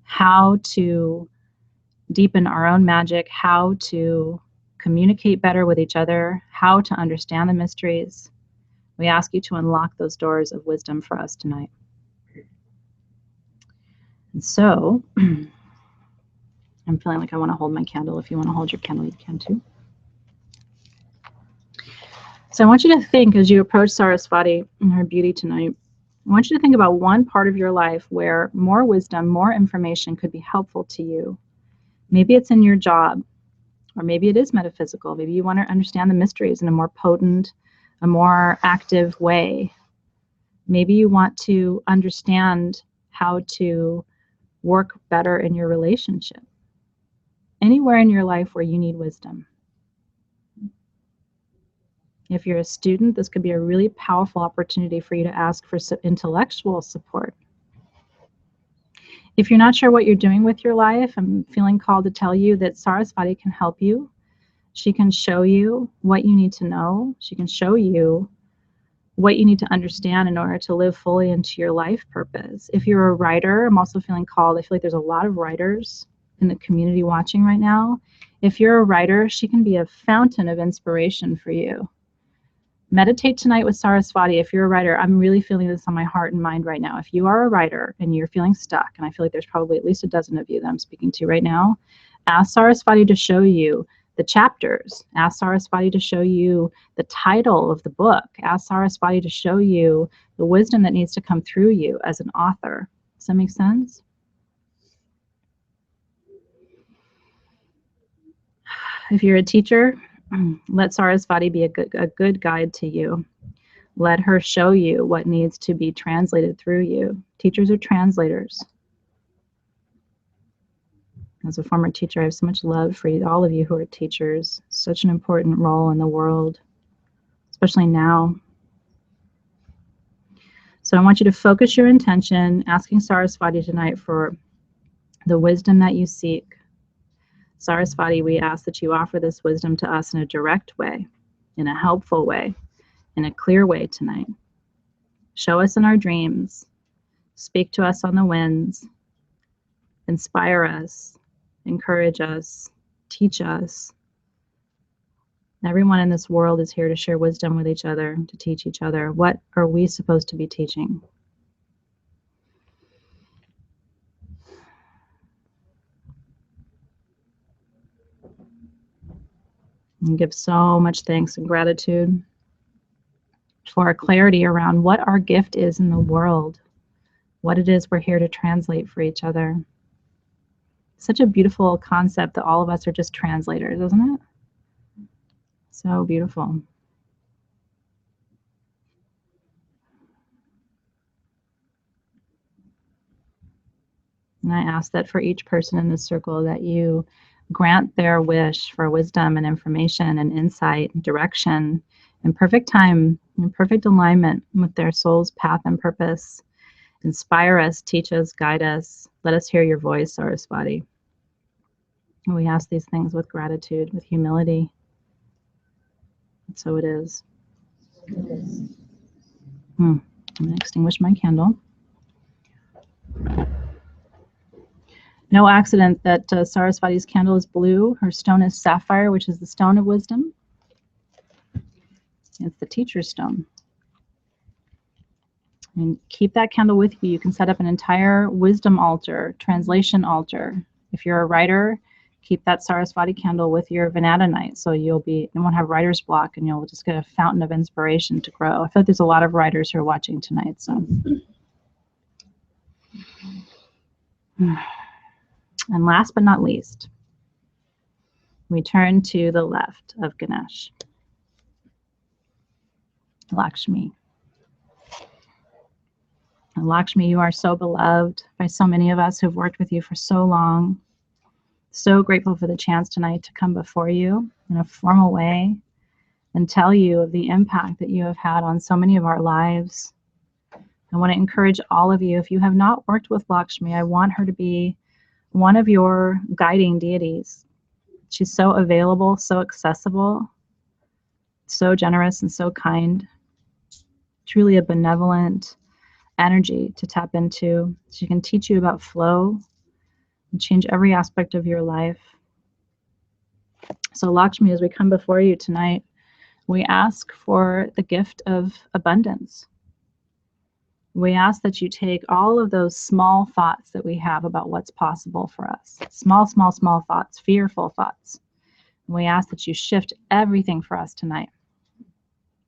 how to deepen our own magic, how to communicate better with each other, how to understand the mysteries. We ask you to unlock those doors of wisdom for us tonight. And so, I'm feeling like I want to hold my candle. If you want to hold your candle, you can too. So I want you to think, as you approach Sarasvati and her beauty tonight, I want you to think about one part of your life where more wisdom, more information could be helpful to you. Maybe it's in your job, or maybe it is metaphysical. Maybe you want to understand the mysteries in a more potent, a more active way. Maybe you want to understand how to work better in your relationship. Anywhere in your life where you need wisdom. If you're a student, this could be a really powerful opportunity for you to ask for intellectual support. If you're not sure what you're doing with your life, I'm feeling called to tell you that Sarasvati can help you. She can show you what you need to know. She can show you what you need to understand in order to live fully into your life purpose. If you're a writer, I'm also feeling called. I feel like there's a lot of writers in the community watching right now. If you're a writer, she can be a fountain of inspiration for you. Meditate tonight with Sarasvati. If you're a writer, I'm really feeling this on my heart and mind right now. If you are a writer and you're feeling stuck, and I feel like there's probably at least a dozen of you that I'm speaking to right now, ask Sarasvati to show you the chapters. Ask Sarasvati to show you the title of the book. Ask Sarasvati to show you the wisdom that needs to come through you as an author. Does that make sense? If you're a teacher, let Sarasvati be a good guide to you. Let her show you what needs to be translated through you. Teachers are translators. As a former teacher, I have so much love for you, all of you who are teachers. Such an important role in the world, especially now. So I want you to focus your intention, asking Sarasvati tonight for the wisdom that you seek. Sarasvati, we ask that you offer this wisdom to us in a direct way, in a helpful way, in a clear way tonight. Show us in our dreams. Speak to us on the winds. Inspire us. Encourage us. Teach us. Everyone in this world is here to share wisdom with each other, to teach each other. What are we supposed to be teaching? And give so much thanks and gratitude for our clarity around what our gift is in the world, what it is we're here to translate for each other. Such a beautiful concept that all of us are just translators, isn't it? So beautiful. And I ask that for each person in this circle that you grant their wish for wisdom and information and insight and direction in perfect time, in perfect alignment with their soul's path and purpose. Inspire us, teach us, guide us. Let us hear your voice, Sarasvati. And we ask these things with gratitude, with humility. And so it is. I'm going to extinguish my candle. No accident that Sarasvati's candle is blue. Her stone is sapphire, which is the stone of wisdom. It's the teacher's stone. And keep that candle with you. You can set up an entire wisdom altar, translation altar. If you're a writer, keep that Sarasvati candle with your Vanadanite, so you won't have writer's block, and you'll just get a fountain of inspiration to grow. I feel like there's a lot of writers who are watching tonight. So. And last but not least, we turn to the left of Ganesh. Lakshmi. And Lakshmi, you are so beloved by so many of us who've worked with you for so long. So grateful for the chance tonight to come before you in a formal way and tell you of the impact that you have had on so many of our lives. I want to encourage all of you, if you have not worked with Lakshmi, I want her to be one of your guiding deities. She's so available, so accessible, so generous and so kind. Truly a benevolent energy to tap into. She can teach you about flow and change every aspect of your life. So Lakshmi, as we come before you tonight, we ask for the gift of abundance. We ask that you take all of those small thoughts that we have about what's possible for us. Small thoughts, fearful thoughts. And we ask that you shift everything for us tonight.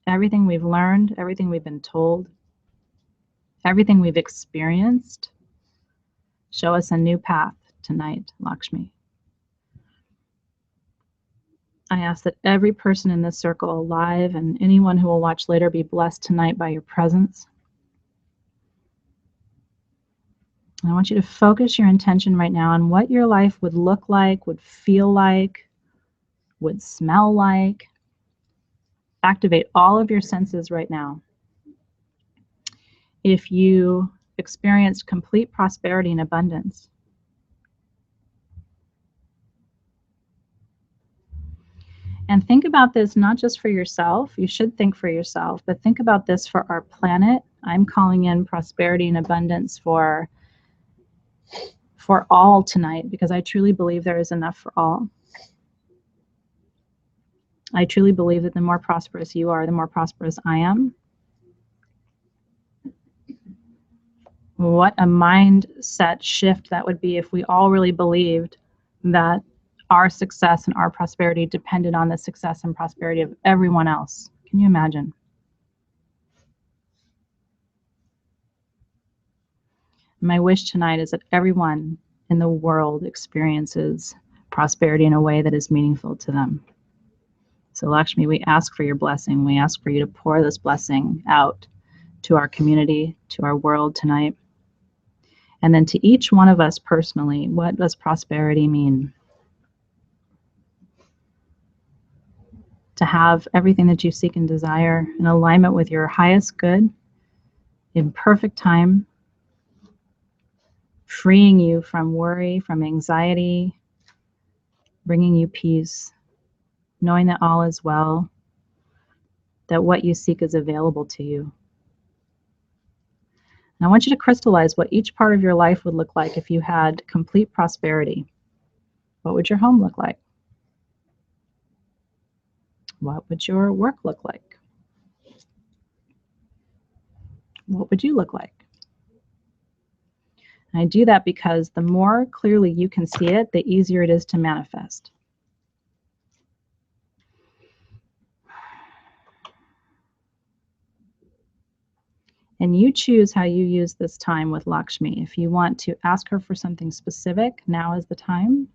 Everything we've learned, everything we've been told, everything we've experienced. Show us a new path tonight, Lakshmi. I ask that every person in this circle alive and anyone who will watch later be blessed tonight by your presence. I want you to focus your intention right now on what your life would look like, would feel like, would smell like. Activate all of your senses right now. If you experienced complete prosperity and abundance, and think about this not just for yourself, you should think for yourself, but think about this for our planet. I'm calling in prosperity and abundance for all tonight, because I truly believe there is enough for all. I truly believe that the more prosperous you are, the more prosperous I am. What a mindset shift that would be if we all really believed that our success and our prosperity depended on the success and prosperity of everyone else. Can you imagine? My wish tonight is that everyone in the world experiences prosperity in a way that is meaningful to them. So Lakshmi, we ask for your blessing. We ask for you to pour this blessing out to our community, to our world tonight. And then to each one of us personally, what does prosperity mean? To have everything that you seek and desire in alignment with your highest good, in perfect time, freeing you from worry, from anxiety, bringing you peace, knowing that all is well, that what you seek is available to you. And I want you to crystallize what each part of your life would look like if you had complete prosperity. What would your home look like? What would your work look like? What would you look like? And I do that because the more clearly you can see it, the easier it is to manifest. And you choose how you use this time with Lakshmi. If you want to ask her for something specific, now is the time.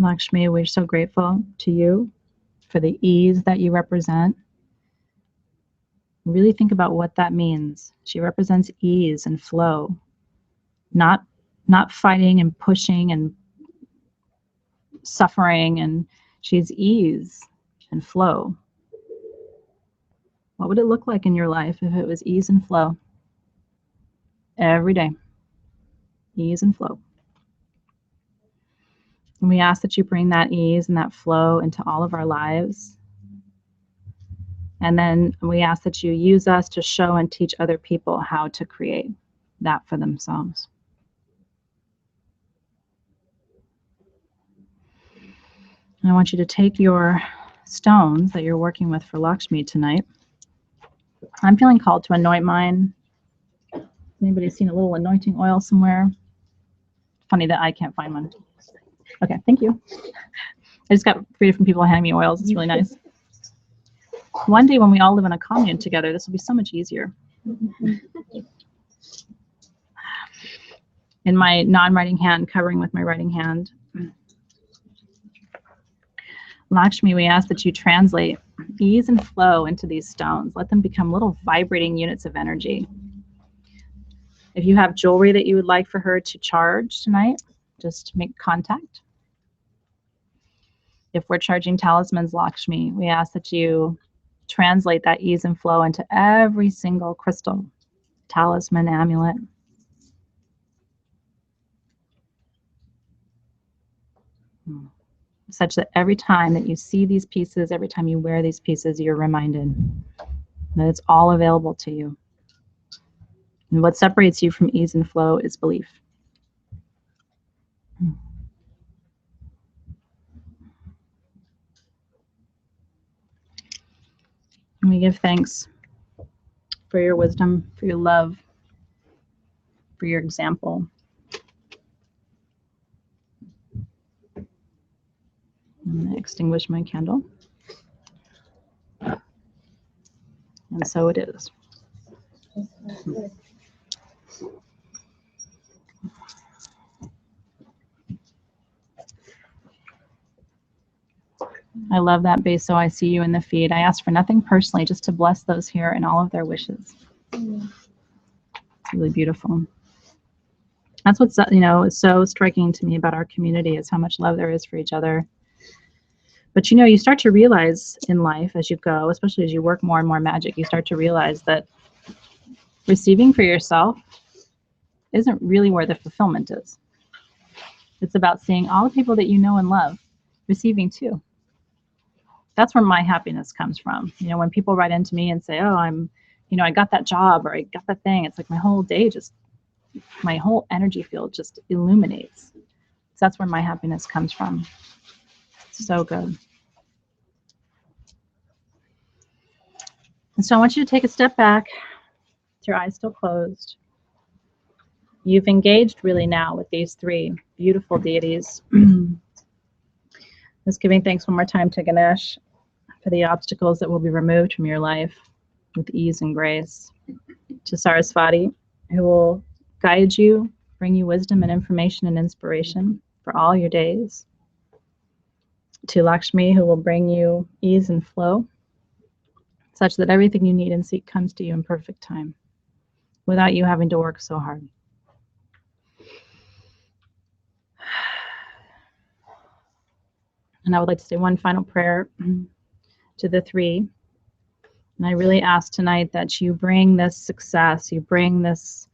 Lakshmi, we're so grateful to you for the ease that you represent. Really think about what that means. She represents ease and flow, not fighting and pushing and suffering, and she's ease and flow. What would it look like in your life if it was ease and flow? Every day, ease and flow. And we ask that you bring that ease and that flow into all of our lives. And then we ask that you use us to show and teach other people how to create that for themselves. And I want you to take your stones that you're working with for Lakshmi tonight. I'm feeling called to anoint mine. Anybody seen a little anointing oil somewhere? Funny that I can't find one. Okay, thank you. I just got 3 different people handing me oils. It's really nice. One day when we all live in a commune together, this will be so much easier. In my non-writing hand, covering with my writing hand. Lakshmi, we ask that you translate ease and flow into these stones. Let them become little vibrating units of energy. If you have jewelry that you would like for her to charge tonight, just make contact. If we're charging talismans, Lakshmi, we ask that you translate that ease and flow into every single crystal, talisman, amulet. Such that every time that you see these pieces, every time you wear these pieces, you're reminded that it's all available to you. And what separates you from ease and flow is belief. And we give thanks for your wisdom, for your love, for your example. I'm going to extinguish my candle. And so it is. I love that base, so I see you in the feed. I ask for nothing personally, just to bless those here and all of their wishes. It's really beautiful. That's what's, is so striking to me about our community, is how much love there is for each other. But you start to realize in life as you go, especially as you work more and more magic, you start to realize that receiving for yourself isn't really where the fulfillment is. It's about seeing all the people that you know and love receiving too. That's where my happiness comes from. When people write into me and say, oh, I got that job, or I got that thing, it's like my whole day my whole energy field just illuminates. So that's where my happiness comes from. It's so good. And so I want you to take a step back with your eyes still closed. You've engaged really now with these 3 beautiful deities. Just giving thanks one more time to Ganesha for the obstacles that will be removed from your life with ease and grace. To Saraswati, who will guide you, bring you wisdom and information and inspiration for all your days. To Lakshmi, who will bring you ease and flow, such that everything you need and seek comes to you in perfect time, without you having to work so hard. And I would like to say one final prayer to the 3. And I really ask tonight that you bring this success, you bring this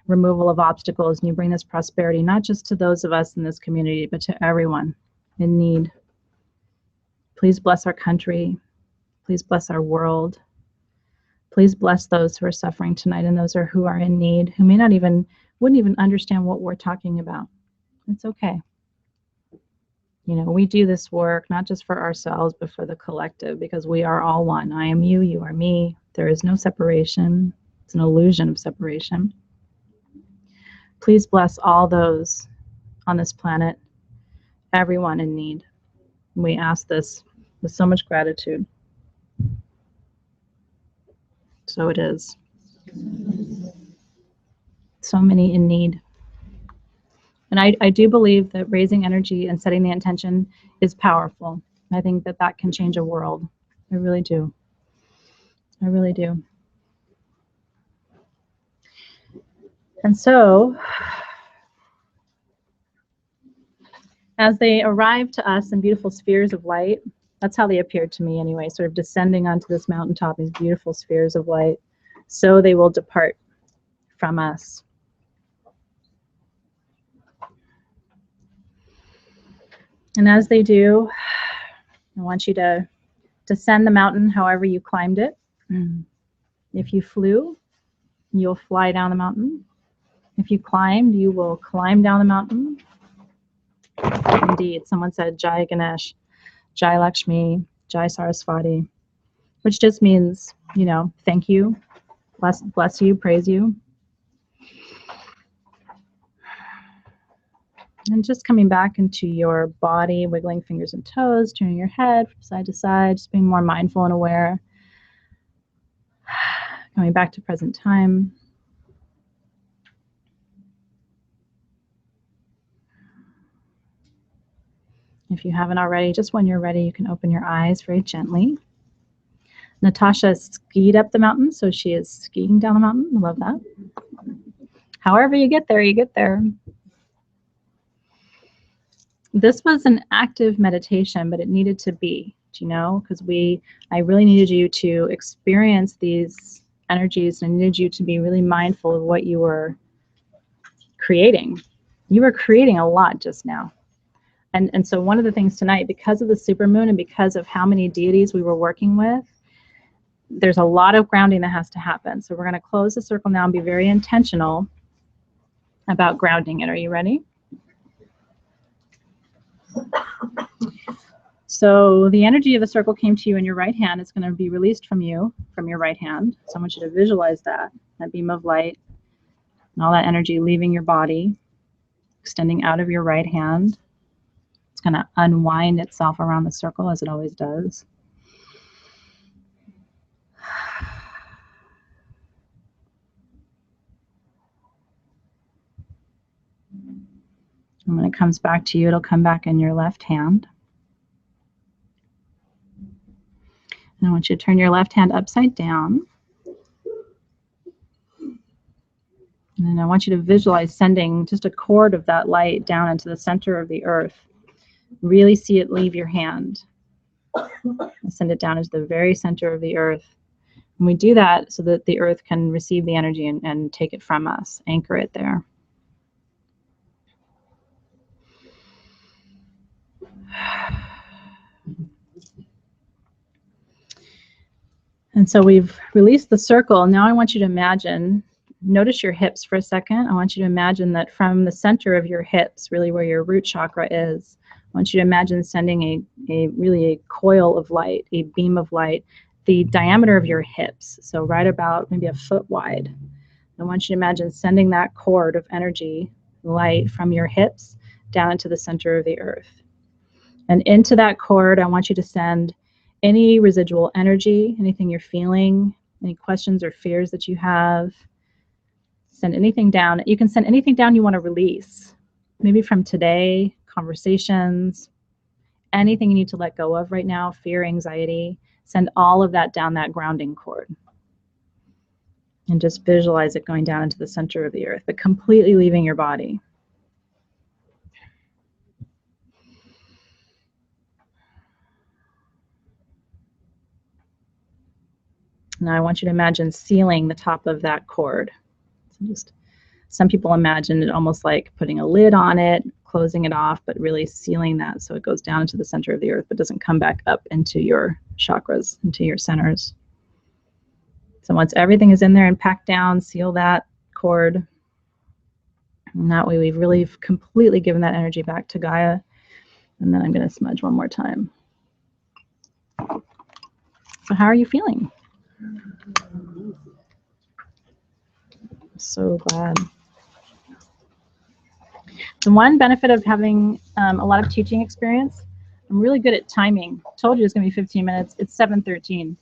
removal of obstacles, and you bring this prosperity, not just to those of us in this community, but to everyone in need. Please bless our country. Please bless our world. Please bless those who are suffering tonight and those who are in need, who wouldn't even understand what we're talking about. It's okay. We do this work not just for ourselves, but for the collective, because we are all one. I am you, you are me. There is no separation. It's an illusion of separation. Please bless all those on this planet, everyone in need. We ask this with so much gratitude. So it is. So many in need. And I do believe that raising energy and setting the intention is powerful. I think that can change a world. I really do. I really do. And so, as they arrive to us in beautiful spheres of light, that's how they appeared to me anyway, sort of descending onto this mountaintop, these beautiful spheres of light, so they will depart from us. And as they do, I want you to descend the mountain however you climbed it. If you flew, you'll fly down the mountain. If you climbed, you will climb down the mountain. Indeed, someone said Jai Ganesh, Jai Lakshmi, Jai Saraswati, which just means, thank you, bless you, praise you. And just coming back into your body, wiggling fingers and toes, turning your head from side to side, just being more mindful and aware. Coming back to present time. If you haven't already, just when you're ready, you can open your eyes very gently. Natasha skied up the mountain, so she is skiing down the mountain. I love that. However you get there, you get there. This was an active meditation, but it needed to be, you know, because I really needed you to experience these energies, and I needed you to be really mindful of what you were creating. You were creating a lot just now. And so one of the things tonight, because of the supermoon and because of how many deities we were working with, there's a lot of grounding that has to happen. So we're going to close the circle now and be very intentional about grounding it. Are you ready? So the energy of the circle came to you in your right hand. It's going to be released from you, from your right hand. So I want you to visualize that beam of light and all that energy leaving your body, extending out of your right hand. It's going to unwind itself around the circle as it always does. And when it comes back to you, it'll come back in your left hand. And I want you to turn your left hand upside down. And then I want you to visualize sending just a cord of that light down into the center of the earth. Really see it leave your hand. And send it down into the very center of the earth. And we do that so that the earth can receive the energy and take it from us, anchor it there. And so we've released the circle. Now I want you to imagine, notice your hips for a second. I want you to imagine that from the center of your hips, really where your root chakra is, I want you to imagine sending a coil of light, a beam of light, the diameter of your hips, so right about maybe a foot wide. I want you to imagine sending that cord of energy, light from your hips down into the center of the earth. And into that cord, I want you to send any residual energy, anything you're feeling, any questions or fears that you have. Send anything down. You can send anything down you want to release. Maybe from today, conversations, anything you need to let go of right now, fear, anxiety. Send all of that down that grounding cord. And just visualize it going down into the center of the earth, but completely leaving your body. Now I want you to imagine sealing the top of that cord. So just, some people imagine it almost like putting a lid on it, closing it off, but really sealing that so it goes down into the center of the earth, but doesn't come back up into your chakras, into your centers. So once everything is in there and packed down, seal that cord. And that way we've really completely given that energy back to Gaia. And then I'm going to smudge one more time. So how are you feeling? So glad. The one benefit of having a lot of teaching experience, I'm really good at timing. I told you it's going to be 15 minutes. It's 7:13.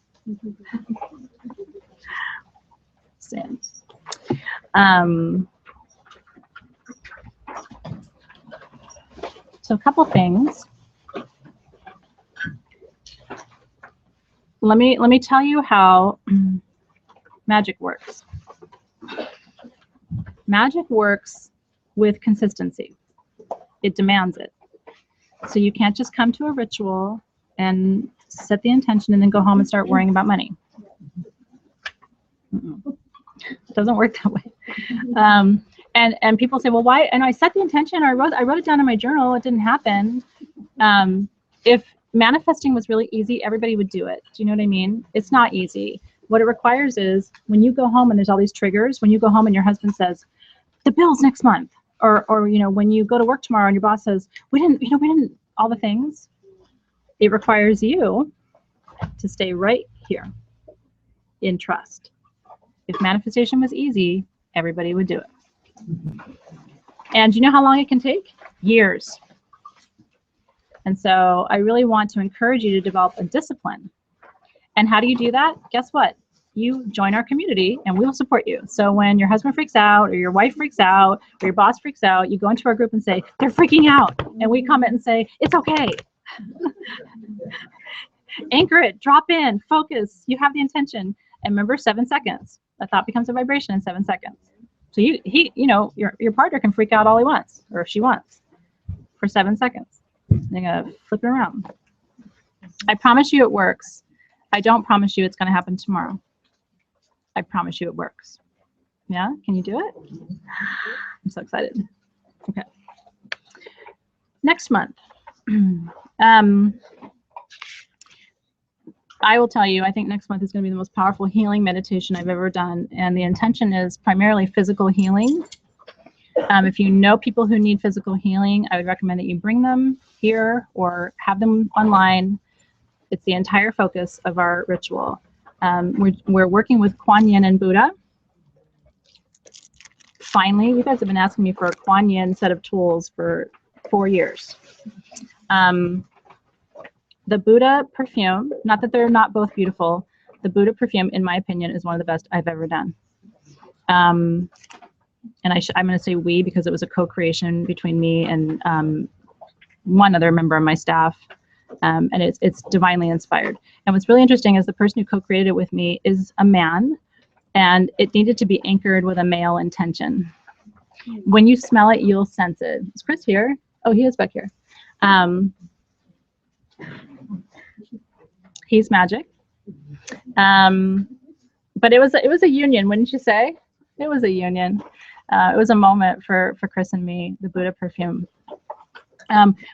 So a couple things. Let me tell you how magic works. Magic works with consistency. It demands it. So you can't just come to a ritual and set the intention and then go home and start worrying about money. It doesn't work that way. And people say, well, why? And I set the intention, or I wrote it down in my journal. It didn't happen. If manifesting was really easy, everybody would do it. Do you know what I mean? It's not easy. What it requires is when you go home and there's all these triggers, when you go home and your husband says, the bill's next month, or you know, when you go to work tomorrow and your boss says, we didn't, all the things, it requires you to stay right here in trust. If manifestation was easy, everybody would do it. And you know how long it can take? years. And so I really want to encourage you to develop a discipline. And how do you do that? Guess what? You join our community and we will support you. So when your husband freaks out or your wife freaks out or your boss freaks out, you go into our group and say, they're freaking out. And we comment and say, it's okay. Anchor it, drop in, focus. You have the intention. And remember, 7 seconds. A thought becomes a vibration in 7 seconds. So your partner can freak out all he wants or if she wants for 7 seconds. They're gonna flip it around. I promise you it works. I don't promise you it's gonna happen tomorrow. I promise you it works. Yeah, can you do it? I'm so excited. Okay. Next month. I will tell you, I think next month is going to be the most powerful healing meditation I've ever done. And the intention is primarily physical healing. If you know people who need physical healing, I would recommend that you bring them here or have them online. It's the entire focus of our ritual. We're working with Kuan Yin and Buddha. Finally, you guys have been asking me for a Kuan Yin set of tools for 4 years. The Buddha perfume, not that they're not both beautiful, the Buddha perfume, in my opinion, is one of the best I've ever done. And I'm going to say we because it was a co-creation between me and one other member of my staff. And it's divinely inspired. And what's really interesting is the person who co-created it with me is a man, and it needed to be anchored with a male intention. When you smell it, you'll sense it. Is Chris here? Oh, he is back here. He's magic. But it was a union, wouldn't you say? It was a union. It was a moment for Chris and me, the Buddha perfume.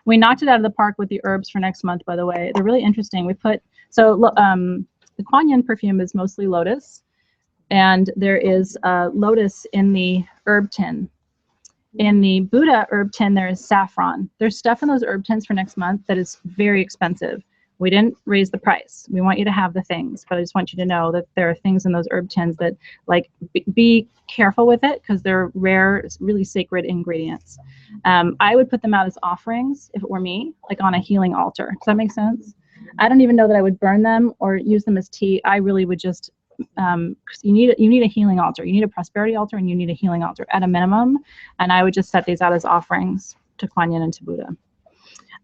We knocked it out of the park with the herbs for next month, by the way. They're really interesting. The Kuan Yin perfume is mostly lotus, and there is lotus in the herb tin. In the Buddha herb tin, there is saffron. There's stuff in those herb tins for next month that is very expensive. We didn't raise the price. We want you to have the things, but I just want you to know that there are things in those herb tins that, like, be careful with it because they're rare, really sacred ingredients. I would put them out as offerings if it were me, like on a healing altar. Does that make sense? I don't even know that I would burn them or use them as tea. I really would just, you need a healing altar. You need a prosperity altar and you need a healing altar at a minimum. And I would just set these out as offerings to Kuan Yin and to Buddha.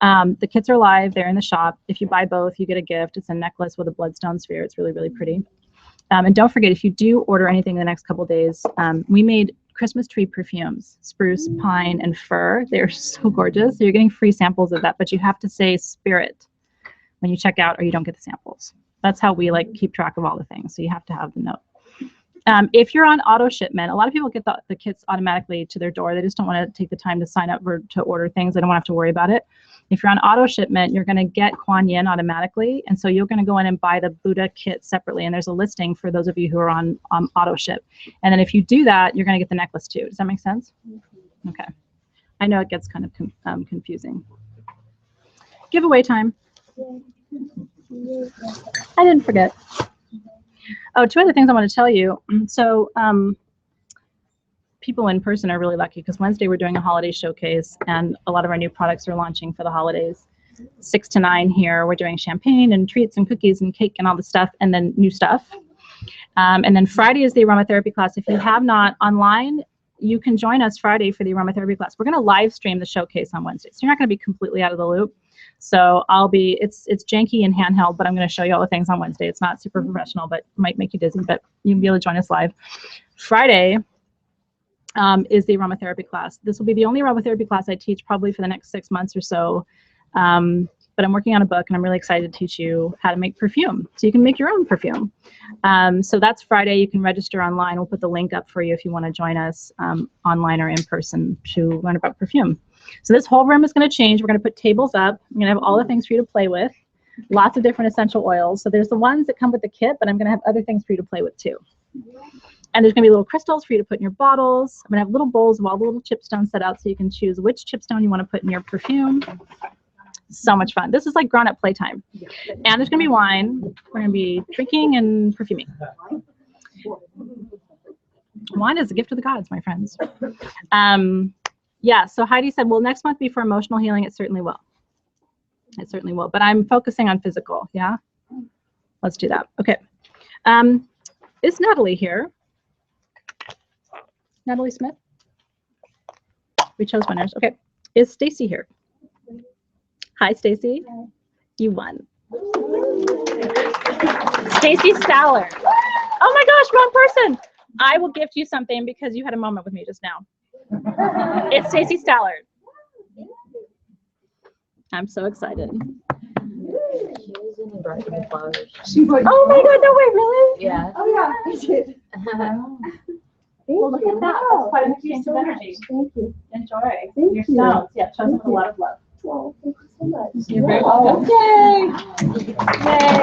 The kits are live. They're in the shop. If you buy both, you get a gift. It's a necklace with a bloodstone sphere. It's really, really pretty. And don't forget, if you do order anything in the next couple days, we made Christmas tree perfumes, spruce, pine, and fir. They're so gorgeous. So you're getting free samples of that, but you have to say spirit when you check out or you don't get the samples. That's how we keep track of all the things. So you have to have the note. If you're on auto shipment, a lot of people get the kits automatically to their door. They just don't want to take the time to sign up to order things. They don't want to have to worry about it. If you're on auto shipment, you're going to get Kuan Yin automatically. And so you're going to go in and buy the Buddha kit separately. And there's a listing for those of you who are on auto ship. And then if you do that, you're going to get the necklace too. Does that make sense? Okay. I know it gets kind of confusing. Giveaway time. I didn't forget. Oh, 2 other things I want to tell you. So people in person are really lucky because Wednesday we're doing a holiday showcase and a lot of our new products are launching for the holidays. 6 to 9 here, we're doing champagne and treats and cookies and cake and all the stuff and then new stuff. And then Friday is the aromatherapy class. If you have not online, you can join us Friday for the aromatherapy class. We're going to live stream the showcase on Wednesday. So you're not going to be completely out of the loop. So it's janky and handheld, but I'm going to show you all the things on Wednesday. It's not super professional, but might make you dizzy, but you can be able to join us live. Friday is the aromatherapy class. This will be the only aromatherapy class I teach probably for the next 6 months or so. But I'm working on a book and I'm really excited to teach you how to make perfume. So you can make your own perfume. So that's Friday. You can register online. We'll put the link up for you if you want to join us online or in person to learn about perfume. So this whole room is going to change. We're going to put tables up. I'm going to have all the things for you to play with. Lots of different essential oils. So there's the ones that come with the kit, but I'm going to have other things for you to play with too. And there's going to be little crystals for you to put in your bottles. I'm going to have little bowls of all the little chipstones set out so you can choose which chipstone you want to put in your perfume. So much fun. This is like grown-up playtime. And there's going to be wine. We're going to be drinking and perfuming. Wine is a gift of the gods, my friends. Yeah, so Heidi said, will next month be for emotional healing? It certainly will. It certainly will. But I'm focusing on physical, yeah? Let's do that. Okay. Is Natalie here? Natalie Smith? We chose winners. Okay. Is Stacy here? Hi, Stacy. You won. Stacy Staller. Oh my gosh, wrong person. I will gift you something because you had a moment with me just now. It's Stacy Staller. I'm so excited. She's like, Oh my god, no way, really? Yeah. oh yeah, I did. Well, look at that. That's quite an exchange of energy. Thank you. Enjoy Thank your you. stones. Yeah, show them a lot of love. Well, thank you so much. You're very welcome. Yay! Yay!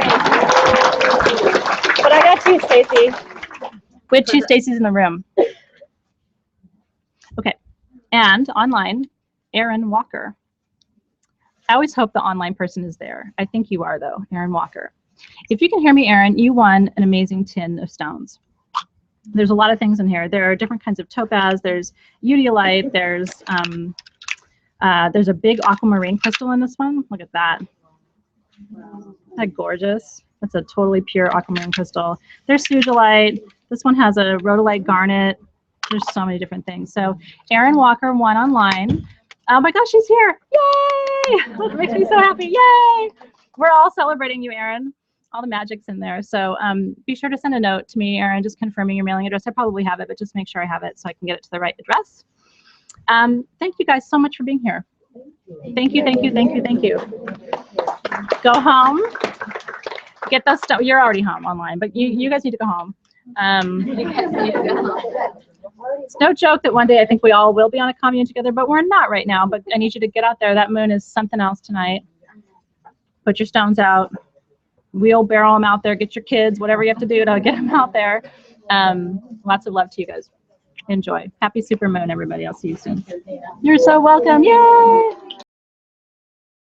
But I got two, Stacy. We had two Stacys in the room. Okay. And online, Erin Walker. I always hope the online person is there. I think you are, though, Erin Walker. If you can hear me, Erin, you won an amazing tin of stones. There's a lot of things in here. There are different kinds of topaz. There's eudialyte. There's a big aquamarine crystal in this one. Look at that. Isn't that gorgeous? That's a totally pure aquamarine crystal. There's sugilite. This one has a rhodolite garnet. There's so many different things. So Erin Walker won online. Oh my gosh, she's here. Yay! That makes me so happy. Yay! We're all celebrating you, Erin. All the magic's in there. So be sure to send a note to me, Erin, just confirming your mailing address. I probably have it, but just make sure I have it so I can get it to the right address. Thank you guys so much for being here. Thank you, thank you, thank you, thank you. Go home. Get those stuff. You're already home online, but you guys need to go home. It's no joke that one day I think we all will be on a commune together, but we're not right now. But I need you to get out there. That moon is something else tonight. Put your stones out. Wheelbarrow them out there. Get your kids, whatever you have to do to get them out there. Lots of love to you guys. Enjoy. Happy super moon, everybody. I'll see you soon. You're so welcome. Yay!